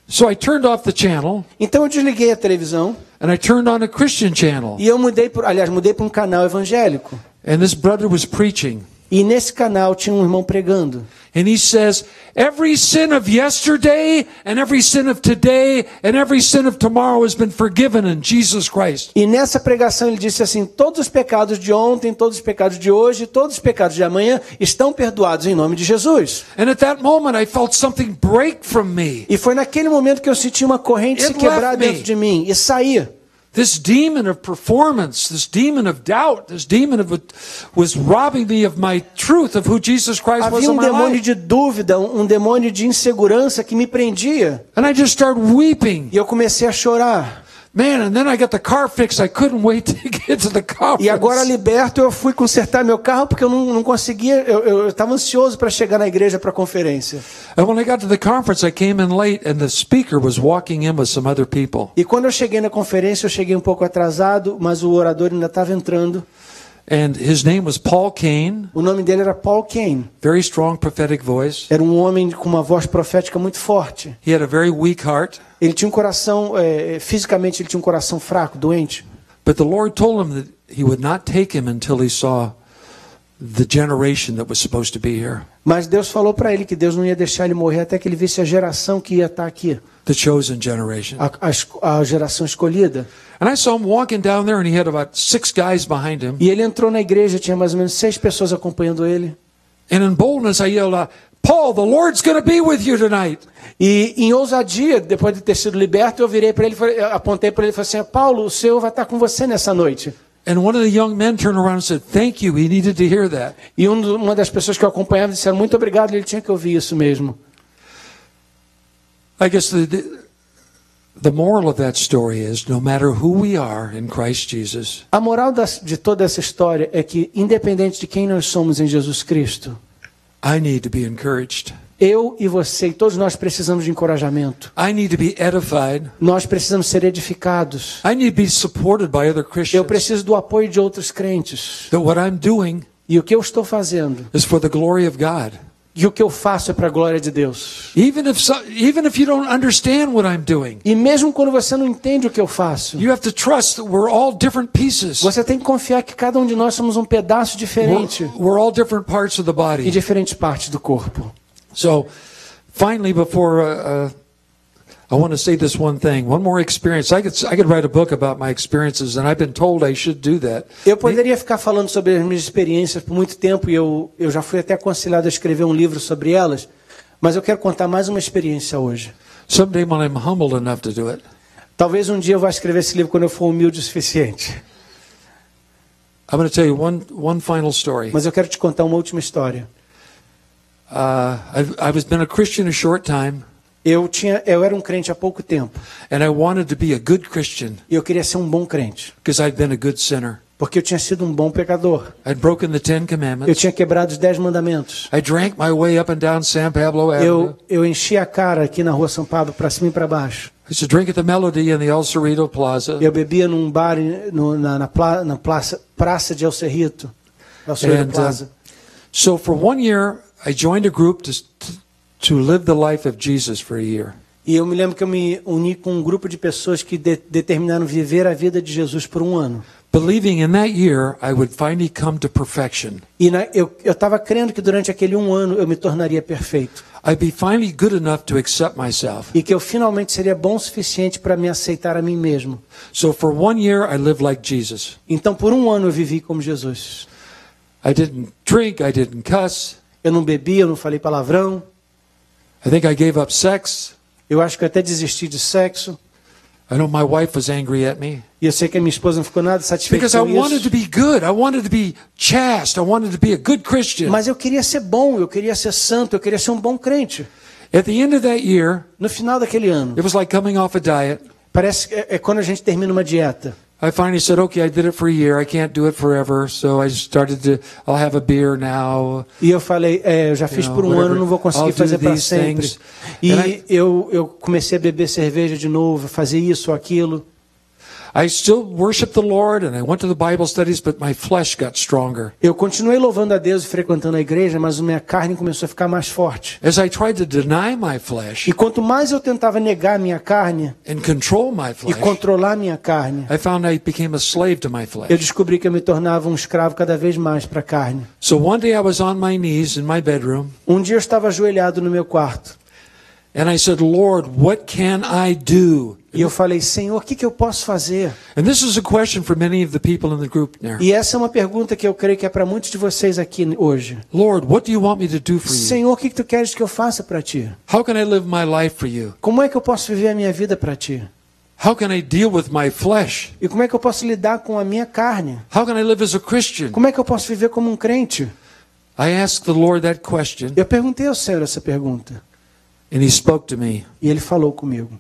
S2: So I turned off the channel.
S1: Então eu desliguei a televisão.
S2: And I turned on a Christian channel.
S1: E eu mudei para um canal evangélico.
S2: And this brother was preaching.
S1: E nesse canal tinha um irmão pregando.
S2: And he says, every sin of yesterday and every sin of today and every sin of tomorrow has been forgiven in Jesus Christ.
S1: E nessa pregação ele disse assim: todos os pecados de ontem, todos os pecados de hoje, todos os pecados de amanhã estão perdoados em nome de Jesus.
S2: And at that moment I felt something break from me.
S1: E foi naquele momento que eu senti uma corrente se quebrar dentro de mim e sair.
S2: This demon of performance, this demon of doubt, this demon was robbing me of my truth of who Jesus Christ was
S1: Havia
S2: in my
S1: demônio
S2: life.
S1: de dúvida, um demônio de insegurança que me prendia.
S2: And I just started weeping.
S1: E eu comecei a chorar.
S2: Man, and then I got the car fixed. I couldn't wait to get to the conference.
S1: E agora liberto, eu fui consertar meu carro porque eu não conseguia, eu estava ansioso para chegar na igreja para a conferência.
S2: And when I got to the conference, I came in late and the speaker was walking in with some other people.
S1: E quando eu cheguei na conferência, eu cheguei um pouco atrasado, mas o orador ainda estava entrando.
S2: And his name was Paul Cain.
S1: O nome dele era Paul Cain.
S2: Very strong prophetic voice.
S1: Era um homem com uma voz profética muito forte.
S2: He had a very weak heart.
S1: Ele tinha um coração, fisicamente ele tinha um coração fraco, doente.
S2: But the Lord told him that he would not take him until he saw the generation that was supposed to be here.
S1: Mas Deus falou para ele que Deus não ia deixar ele morrer até que ele visse a geração que ia estar aqui.
S2: The chosen generation.
S1: A geração escolhida.
S2: And I saw him walking down there and he had about 6 guys behind him.
S1: E ele entrou na igreja, tinha mais ou menos 6 pessoas acompanhando ele.
S2: And in boldness I yelled out, Paul, the Lord's going to be with you tonight.
S1: E em ousadia, depois de ter sido liberto, eu virei para ele, apontei para ele e falei assim: Paulo, o Senhor vai estar com você nessa noite.
S2: And one of the young men turned around and said, thank you, he needed to hear that.
S1: E uma das pessoas que eu acompanhava disseram: muito obrigado, ele tinha que ouvir isso mesmo.
S2: I guess the moral of that story is, no matter who we are in Christ Jesus,
S1: A moral de toda essa história é que, independente de quem nós somos em Jesus Cristo,
S2: I need to be encouraged.
S1: eu e você e todos nós precisamos de encorajamento.
S2: I need to be edified.
S1: Nós precisamos ser edificados.
S2: I need to be supported by other
S1: Eu
S2: Christians.
S1: preciso do apoio de outros crentes.
S2: That what I'm doing
S1: E o que eu estou fazendo,
S2: is for the glory of God.
S1: e o que eu faço é para a glória de Deus.
S2: Even if you don't understand what I'm doing,
S1: E mesmo quando você não entende o que eu faço,
S2: you have to trust that we're all different pieces.
S1: você tem que confiar que cada um de nós somos um pedaço diferente
S2: We're all different parts of the
S1: e
S2: body.
S1: diferentes partes do corpo.
S2: So, finally, before I want to say this one thing, one more experience. I could write a book about my experiences, and I've been told I should do that.
S1: Eu poderia ficar falando sobre as minhas experiências por muito tempo e eu já fui até aconselhado a escrever um livro sobre elas, mas eu quero contar mais uma experiência hoje.
S2: Someday when I'm humbled enough to do it,
S1: Talvez um dia eu vá escrever esse livro quando eu for humilde o suficiente.
S2: I'm going to tell you one final story.
S1: Mas eu quero te contar uma última história.
S2: I've been a Christian a short time,
S1: Eu era um crente há pouco tempo
S2: and I wanted to be a good Christian
S1: e eu queria ser um bom crente,
S2: because I'd been a good sinner.
S1: porque eu tinha sido um bom pecador.
S2: I'd broken the 10
S1: Eu
S2: Commandments.
S1: tinha quebrado os 10 mandamentos.
S2: I drank my way up and down San Pablo Avenue.
S1: Eu enchi a cara aqui na rua São Pablo para cima e para baixo.
S2: I used to drink at the Melody in the El Cerrito Plaza.
S1: Eu bebia num bar na praça de El Cerrito, El Cerrito
S2: And,
S1: Plaza.
S2: So for 1 year, I joined a group to live the life of Jesus for a year.
S1: E eu me lembro que eu me uni com um grupo de pessoas que determinaram viver a vida de Jesus por um ano.
S2: Believing in that year, I would finally come to perfection.
S1: E eu estava crendo que durante aquele um ano eu me tornaria perfeito.
S2: I'd be finally good enough to accept myself.
S1: E que eu finalmente seria bom o suficiente para me aceitar a mim mesmo.
S2: So for 1 year, I lived like Jesus.
S1: Então por um ano eu vivi como Jesus.
S2: I didn't drink, I didn't cuss.
S1: Eu não bebi, eu não falei palavrão.
S2: I think I gave up sex.
S1: Eu acho que eu até desisti de sexo.
S2: I know my wife was angry at me.
S1: E eu sei que a minha esposa não ficou nada satisfeita
S2: Because I
S1: com
S2: wanted
S1: isso.
S2: to be good. I wanted to be chaste. I wanted to be a good Christian.
S1: Mas eu queria ser bom, eu queria ser santo, eu queria ser um bom crente.
S2: At the end of that year,
S1: No final daquele ano,
S2: it was like coming off a diet.
S1: parece que é quando a gente termina uma dieta.
S2: I finally said, okay, I did it for a year. I can't do it forever. So I started to, I'll have a beer now.
S1: E eu falei, eu já fiz por um ano, não vou conseguir fazer para sempre. E eu comecei a beber cerveja de novo, fazer isso ou aquilo.
S2: I still worship the Lord and I went to the Bible studies, but my flesh got stronger.
S1: Eu continuei louvando a Deus e frequentando a igreja, mas a minha carne começou a ficar mais forte.
S2: As I tried to deny my flesh
S1: E quanto mais eu tentava negar a minha carne
S2: and control my
S1: e
S2: flesh,
S1: controlar a minha carne,
S2: I found I became a slave to my
S1: eu
S2: flesh.
S1: descobri que eu me tornava um escravo cada vez mais para a carne.
S2: So one day I was on my knees in my bedroom
S1: Um dia eu estava ajoelhado no meu quarto
S2: and I said, Lord, what can I do?
S1: e eu falei, Senhor, o que eu posso fazer?
S2: And this is a question for many of the people in the group there.
S1: E essa é uma pergunta que eu creio que é para muitos de vocês aqui hoje.
S2: Lord, what do you want me to do for you?
S1: Senhor, o que tu queres que eu faça para ti?
S2: How can I live my life for you?
S1: Como é que eu posso viver a minha vida para ti?
S2: How can I deal with my flesh?
S1: E como é que eu posso lidar com a minha carne?
S2: How can I live as a Christian?
S1: Como é que eu posso viver como um crente?
S2: I asked the Lord that question
S1: Eu perguntei ao Senhor essa pergunta
S2: and He spoke to me.
S1: e Ele falou comigo.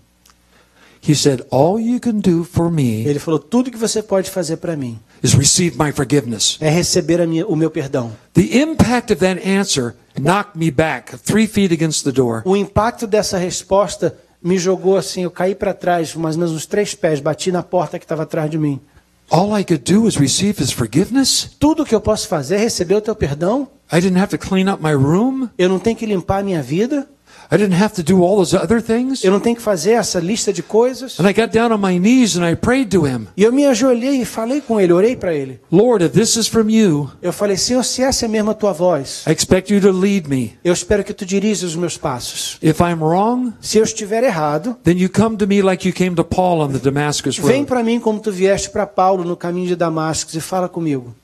S2: He said, all you can do for me
S1: Ele falou, tudo que você pode fazer para mim
S2: is receive my forgiveness.
S1: é receber o meu perdão.
S2: The impact of that answer knocked me back 3 feet against the door.
S1: O impacto dessa resposta me jogou assim, eu caí para trás, mais ou menos uns 3 pés, bati na porta que estava atrás de mim.
S2: All I could do was receive His forgiveness.
S1: Tudo que eu posso fazer é receber o teu perdão?
S2: I didn't have to clean up my room.
S1: Eu não tenho que limpar a minha vida?
S2: I didn't have to do all those other things.
S1: Eu não tenho que fazer essa lista de coisas?
S2: And I got down on my knees and I prayed to Him.
S1: E eu me ajoelhei e falei com Ele, orei para Ele.
S2: Lord, if this is from you,
S1: Eu falei, Senhor, se essa é mesmo a tua voz,
S2: I expect you to lead me.
S1: eu espero que tu dirijas os meus passos.
S2: If I'm wrong,
S1: Se eu estiver errado,
S2: then you come to me like you came to Paul on the Damascus
S1: vem
S2: road.
S1: para mim como tu vieste para Paulo no caminho de Damasco e fala comigo.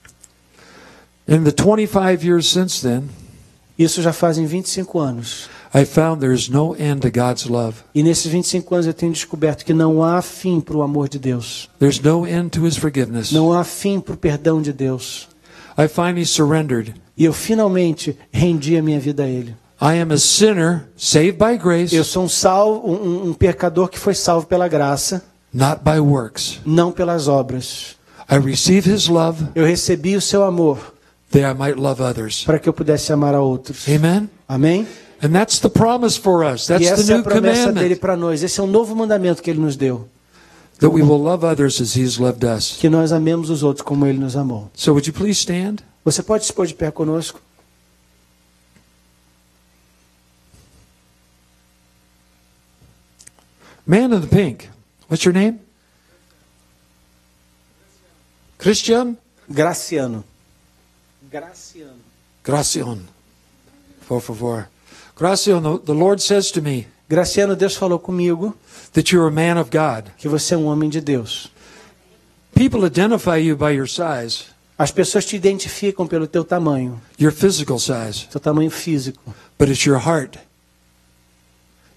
S2: In the 25 years since then,
S1: Isso já fazem 25 anos.
S2: I found there's no end to God's love.
S1: E nesses 25 anos eu tenho descoberto que não há fim para o amor de Deus.
S2: There's no end to His forgiveness.
S1: Não há fim para o perdão de Deus.
S2: I finally surrendered.
S1: E eu finalmente rendi a minha vida a Ele.
S2: I am a sinner saved by grace,
S1: Eu sou um pecador que foi salvo pela graça,
S2: not by works.
S1: não pelas obras.
S2: I receive His love
S1: Eu recebi o seu amor
S2: that I might love others.
S1: para que eu pudesse amar a outros.
S2: Amen?
S1: Amém?
S2: And that's the promise for us.
S1: E
S2: That's
S1: essa
S2: the
S1: é a
S2: new
S1: promessa dele
S2: commandment.
S1: para nós. Esse é um novo mandamento que Ele nos deu.
S2: That we will love others as He has loved us.
S1: Que nós amemos os outros como Ele nos amou.
S2: So would you please stand?
S1: Você pode se pôr de pé conosco?
S2: Man in the pink. What's your name? Christian?
S1: Graciano. Graciano.
S2: Gracian. Por favor. Gracian, the Lord says to me
S1: Graciano, Deus falou comigo
S2: that you're a man of God.
S1: que você é um homem de Deus.
S2: People identify you by your size,
S1: As pessoas te identificam pelo teu tamanho,
S2: your physical size,
S1: teu tamanho físico.
S2: but it's your heart.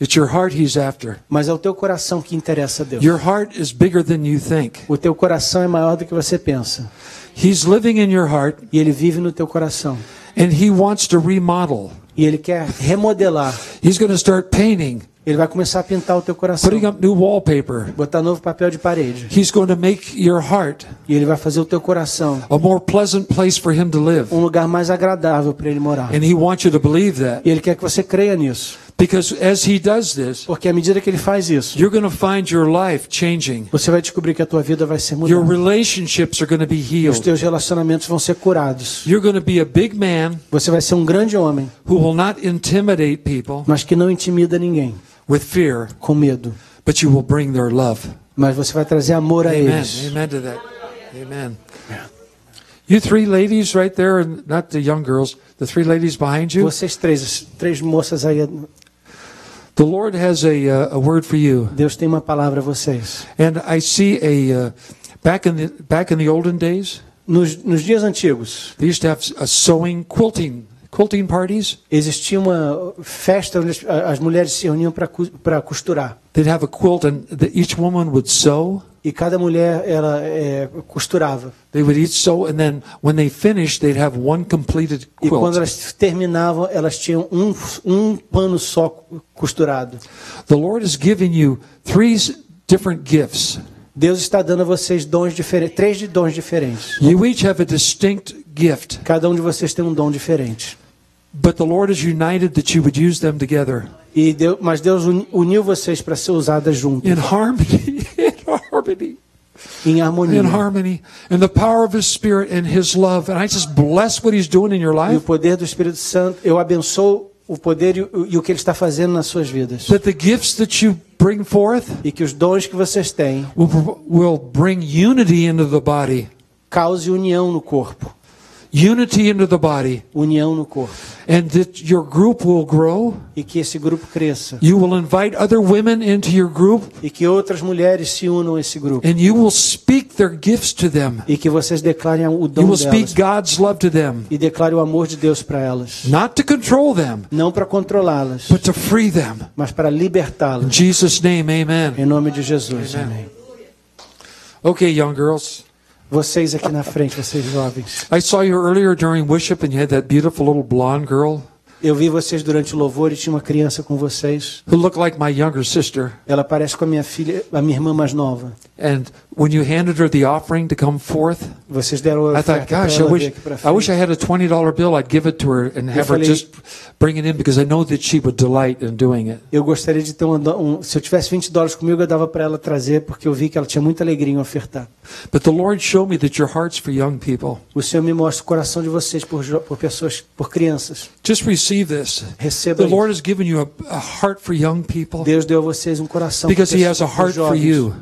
S2: It's your heart He's after.
S1: Mas é o teu coração que interessa a Deus.
S2: Your heart is bigger than you think.
S1: O teu coração é maior do que você pensa.
S2: He's living in your heart,
S1: E Ele vive no teu coração.
S2: and He wants to remodel.
S1: E Ele quer remodelar.
S2: He's going to start painting,
S1: Ele vai começar a pintar o teu coração.
S2: putting up new wallpaper.
S1: Botar novo papel de parede.
S2: He's going to make your heart
S1: E Ele vai fazer o teu coração
S2: a more pleasant place for Him to live.
S1: um lugar mais agradável para Ele morar.
S2: And He wants you to believe that.
S1: E Ele quer que você creia nisso.
S2: Because as He does this,
S1: Porque à medida que Ele faz isso,
S2: you're going to find your life changing.
S1: você vai descobrir que a tua vida vai ser
S2: Your
S1: mudada.
S2: relationships are going to be
S1: Os
S2: healed.
S1: teus relacionamentos vão ser curados.
S2: You're going to be a big man
S1: Você vai ser um grande homem,
S2: who will not intimidate people
S1: mas que não intimida ninguém,
S2: with fear,
S1: com medo.
S2: but you will bring their love.
S1: Mas você vai trazer amor a
S2: Amen.
S1: eles.
S2: Amen to that. Amen. You 3 ladies right there, and not the young girls, the 3 ladies behind you.
S1: Vocês três moças aí,
S2: The Lord has a word for you.
S1: Deus tem uma palavra a vocês.
S2: And I see back in the olden days,
S1: Nos dias antigos,
S2: they used to have a sewing, quilting parties.
S1: existia uma festa onde as mulheres se reuniam para costurar.
S2: They'd have a quilt, and each woman would sew.
S1: E cada mulher ela costurava.
S2: They would each sew, and then when they finished, they'd have one completed
S1: E quando
S2: quilt.
S1: elas terminavam, elas tinham um pano só costurado.
S2: The Lord has given you 3 different gifts.
S1: Deus está dando a vocês dons diferentes, 3 dons diferentes.
S2: You each have a distinct gift,
S1: Cada um de vocês tem um dom diferente.
S2: but the Lord has united that you would use them together
S1: Mas Deus uniu vocês para ser usadas juntos,
S2: in harmony,
S1: em harmonia.
S2: in harmony, and the power of His Spirit and His love. And I just bless what He's doing in your
S1: E o
S2: life.
S1: poder do Espírito Santo, eu abençoo o poder e o que Ele está fazendo nas suas vidas.
S2: That the gifts that you bring forth
S1: E que os dons que vocês têm
S2: will bring unity into the body.
S1: cause união no corpo.
S2: Unity into the body.
S1: União no corpo.
S2: And that your group will grow.
S1: E que esse grupo cresça.
S2: You will invite other women into your group.
S1: E que outras mulheres se unam a esse grupo.
S2: And you will speak their gifts to them.
S1: E que vocês declarem o
S2: You
S1: dom
S2: will
S1: delas.
S2: speak God's love to them.
S1: E declarem o amor de Deus para elas.
S2: Not to control them,
S1: Não para controlá-las,
S2: but to free them.
S1: mas para
S2: In
S1: libertá-las.
S2: Jesus' name, amen.
S1: Em nome de Jesus. Amém.
S2: Okay, young girls.
S1: Vocês aqui na frente, vocês jovens.
S2: I saw you earlier during worship and you had that beautiful little blonde girl
S1: Eu vi vocês durante o louvor e tinha uma criança com vocês.
S2: who looked like my younger sister.
S1: Ela parece com a minha filha, a minha irmã mais nova.
S2: And when you handed her the offering to come forth,
S1: Vocês deram a
S2: I thought,
S1: oferta para
S2: gosh, I
S1: ela vir
S2: wish
S1: aqui para
S2: I wish
S1: frente.
S2: I had a $20 bill. I'd give it to her and have her
S1: falei-
S2: just bring it in because I know that she would delight in doing it.
S1: Eu gostaria de ter se eu tivesse $20 comigo, eu dava para ela trazer, porque eu vi que ela tinha muita alegria em ofertar.
S2: But the Lord showed me that your heart's for young people.
S1: O Senhor me mostra o coração de vocês por pessoas, por crianças.
S2: Just receive this.
S1: Receba
S2: The Lord
S1: isso.
S2: has given you a heart for young people
S1: Deus deu a vocês um coração
S2: because He has a
S1: por
S2: heart for
S1: jovens.
S2: you.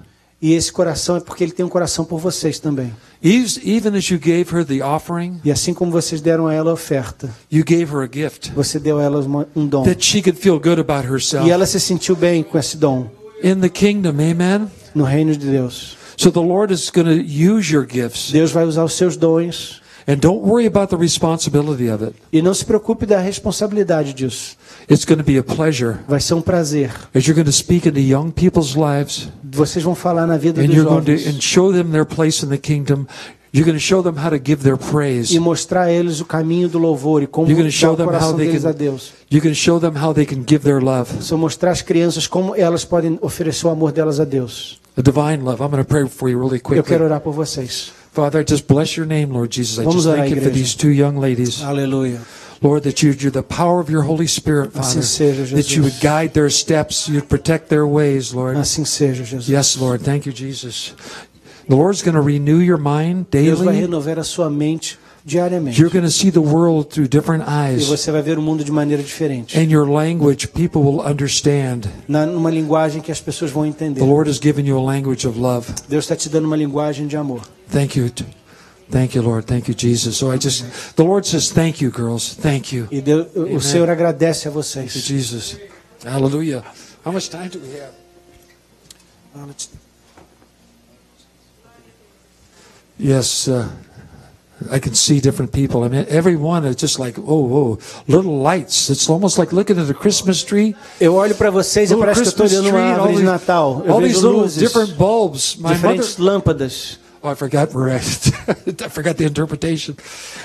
S1: E esse coração é porque Ele tem um coração por vocês também.
S2: Even as you gave her the offering,
S1: E assim como vocês deram a ela a oferta,
S2: you gave her a gift
S1: você deu a ela um dom.
S2: that she could feel good about herself
S1: E ela se sentiu bem com esse dom
S2: in the kingdom. Amen.
S1: no reino de Deus.
S2: So the Lord is going to use your gifts,
S1: Deus vai usar os seus dons.
S2: and don't worry about the responsibility of it.
S1: E não se preocupe da responsabilidade disso.
S2: It's going to be a pleasure
S1: Vai ser um prazer.
S2: as you're going to speak into young people's lives,
S1: Vocês vão falar na vida
S2: and
S1: dos
S2: you're going to
S1: jovens.
S2: show them their place in the kingdom. You're going to show them how to give their praise.
S1: E mostrar a eles o caminho do louvor e como
S2: You're gonna
S1: dar
S2: show
S1: o
S2: them how
S1: coração
S2: they
S1: deles
S2: can-
S1: a Deus.
S2: You're going to show them how they can give their love,
S1: Só mostrar às crianças como elas podem oferecer o amor delas a Deus.
S2: a divine love. I'm going to pray for you really
S1: Eu
S2: quickly.
S1: quero orar por vocês.
S2: Father, I just bless your name, Lord Jesus. I
S1: Vamos
S2: just
S1: orar,
S2: thank you for
S1: igreja.
S2: these two young ladies.
S1: Aleluia.
S2: Lord, that you're the power of your Holy Spirit,
S1: Assim
S2: Father,
S1: seja, Jesus.
S2: that you would guide their steps, you'd protect their ways, Lord.
S1: Assim seja, Jesus.
S2: Yes, Lord. Thank you, Jesus. The Lord's going to renew your mind
S1: Deus vai
S2: daily.
S1: renovar a sua mente diariamente.
S2: You're going to see the world through different
S1: E
S2: eyes.
S1: você vai ver o mundo de maneira diferente.
S2: And your language, people will understand.
S1: Numa linguagem que as pessoas vão entender.
S2: The Lord has given you a language of love.
S1: Deus está te dando uma linguagem de amor.
S2: Thank you. Thank you, Lord. Thank you, Jesus. So the Lord says, thank you, girls. Thank you.
S1: E Deus, o Senhor agradece a vocês.
S2: Thank you, Jesus. Hallelujah. How much time do we have? Yes, I can see different people. I mean, everyone is just like, oh, little lights. It's almost like looking at a Christmas tree.
S1: Eu olho para vocês e
S2: Little
S1: parece que eu estou
S2: Christmas
S1: olhando uma
S2: tree,
S1: árvore de Natal. Eu
S2: all these
S1: vejo
S2: little
S1: luzes,
S2: different bulbs. My mother,
S1: diferentes lâmpadas.
S2: oh, I forgot I forgot the interpretation.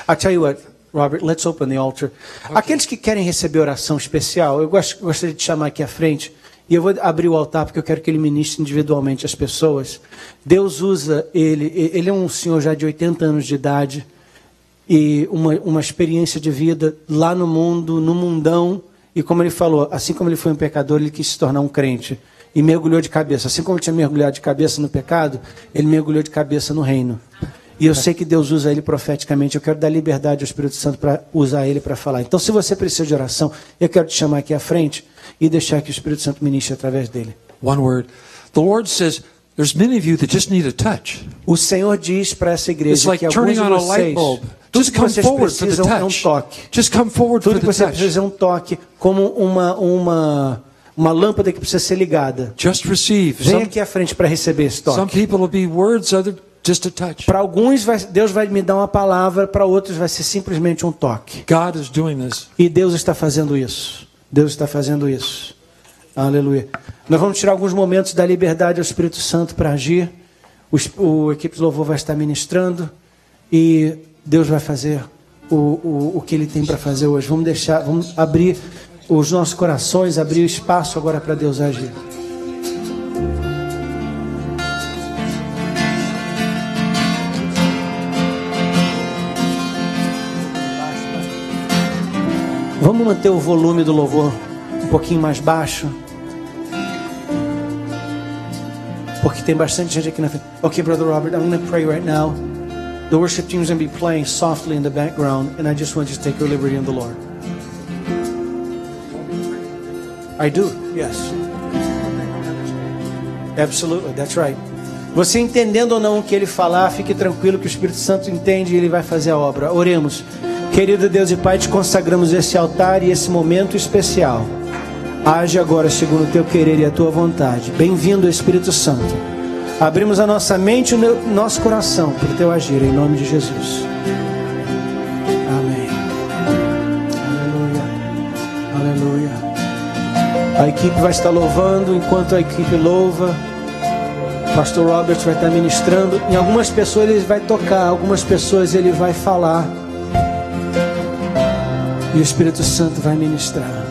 S1: I'll tell you what, Robert, let's open the altar. Aqueles que querem receber oração especial, eu gostaria de chamar aqui à frente. E eu vou abrir o altar porque eu quero que ele ministre individualmente as pessoas. Deus usa ele é um senhor já de 80 anos de idade e uma experiência de vida lá no mundo, no mundão. E como ele falou, assim como ele foi um pecador, ele quis se tornar um crente. E mergulhou de cabeça. Assim como ele tinha mergulhado de cabeça no pecado, ele mergulhou de cabeça no reino. E eu sei que Deus usa ele profeticamente. Eu quero dar liberdade ao Espírito Santo para usar ele para falar. Então, se você precisa de oração, eu quero te chamar aqui à frente e deixar que o Espírito Santo ministre através dele.
S2: One word. The Lord says, there's many of you that just need a touch.
S1: O Senhor diz para essa
S2: It's
S1: igreja
S2: like
S1: que alguns
S2: turning
S1: de
S2: on a light
S1: vocês,
S2: bulb.
S1: tudo
S2: Just
S1: que
S2: come
S1: vocês
S2: forward for the
S1: precisam é um
S2: touch.
S1: toque.
S2: Just come forward for
S1: Tudo que
S2: the
S1: você
S2: touch.
S1: precisa é um toque, como uma lâmpada que precisa ser ligada.
S2: Just receive.
S1: Vem
S2: Some
S1: aqui à frente para receber esse toque.
S2: people will be words, other just a touch.
S1: Para alguns, Deus vai me dar uma palavra, para outros vai ser simplesmente um toque.
S2: God is doing this.
S1: E Deus está fazendo isso. Deus está fazendo isso. Aleluia. Nós vamos tirar alguns momentos da liberdade ao Espírito Santo para agir. O equipe de louvor vai estar ministrando. E Deus vai fazer o que Ele tem para fazer hoje. Vamos abrir os nossos corações, abrir o espaço agora para Deus agir. Vamos manter o volume do louvor um pouquinho mais baixo. Porque tem bastante gente aqui na frente. Okay, Brother Robert, I'm going to pray right now. The worship team is going to be playing softly in the background, and I just want you to take your liberty in the Lord. I do, yes. Absolutely, that's right. Você entendendo ou não o que ele falar, fique tranquilo que o Espírito Santo entende e ele vai fazer a obra. Oremos. Querido Deus e Pai, te consagramos esse altar e esse momento especial. Age agora segundo o teu querer e a tua vontade. Bem-vindo, Espírito Santo. Abrimos a nossa mente e o nosso coração para o teu agir, em nome de Jesus. Amém. Aleluia. Aleluia. A equipe vai estar louvando. Enquanto a equipe louva, o pastor Robert vai estar ministrando. Em algumas pessoas ele vai tocar, algumas pessoas ele vai falar. E o Espírito Santo vai ministrar.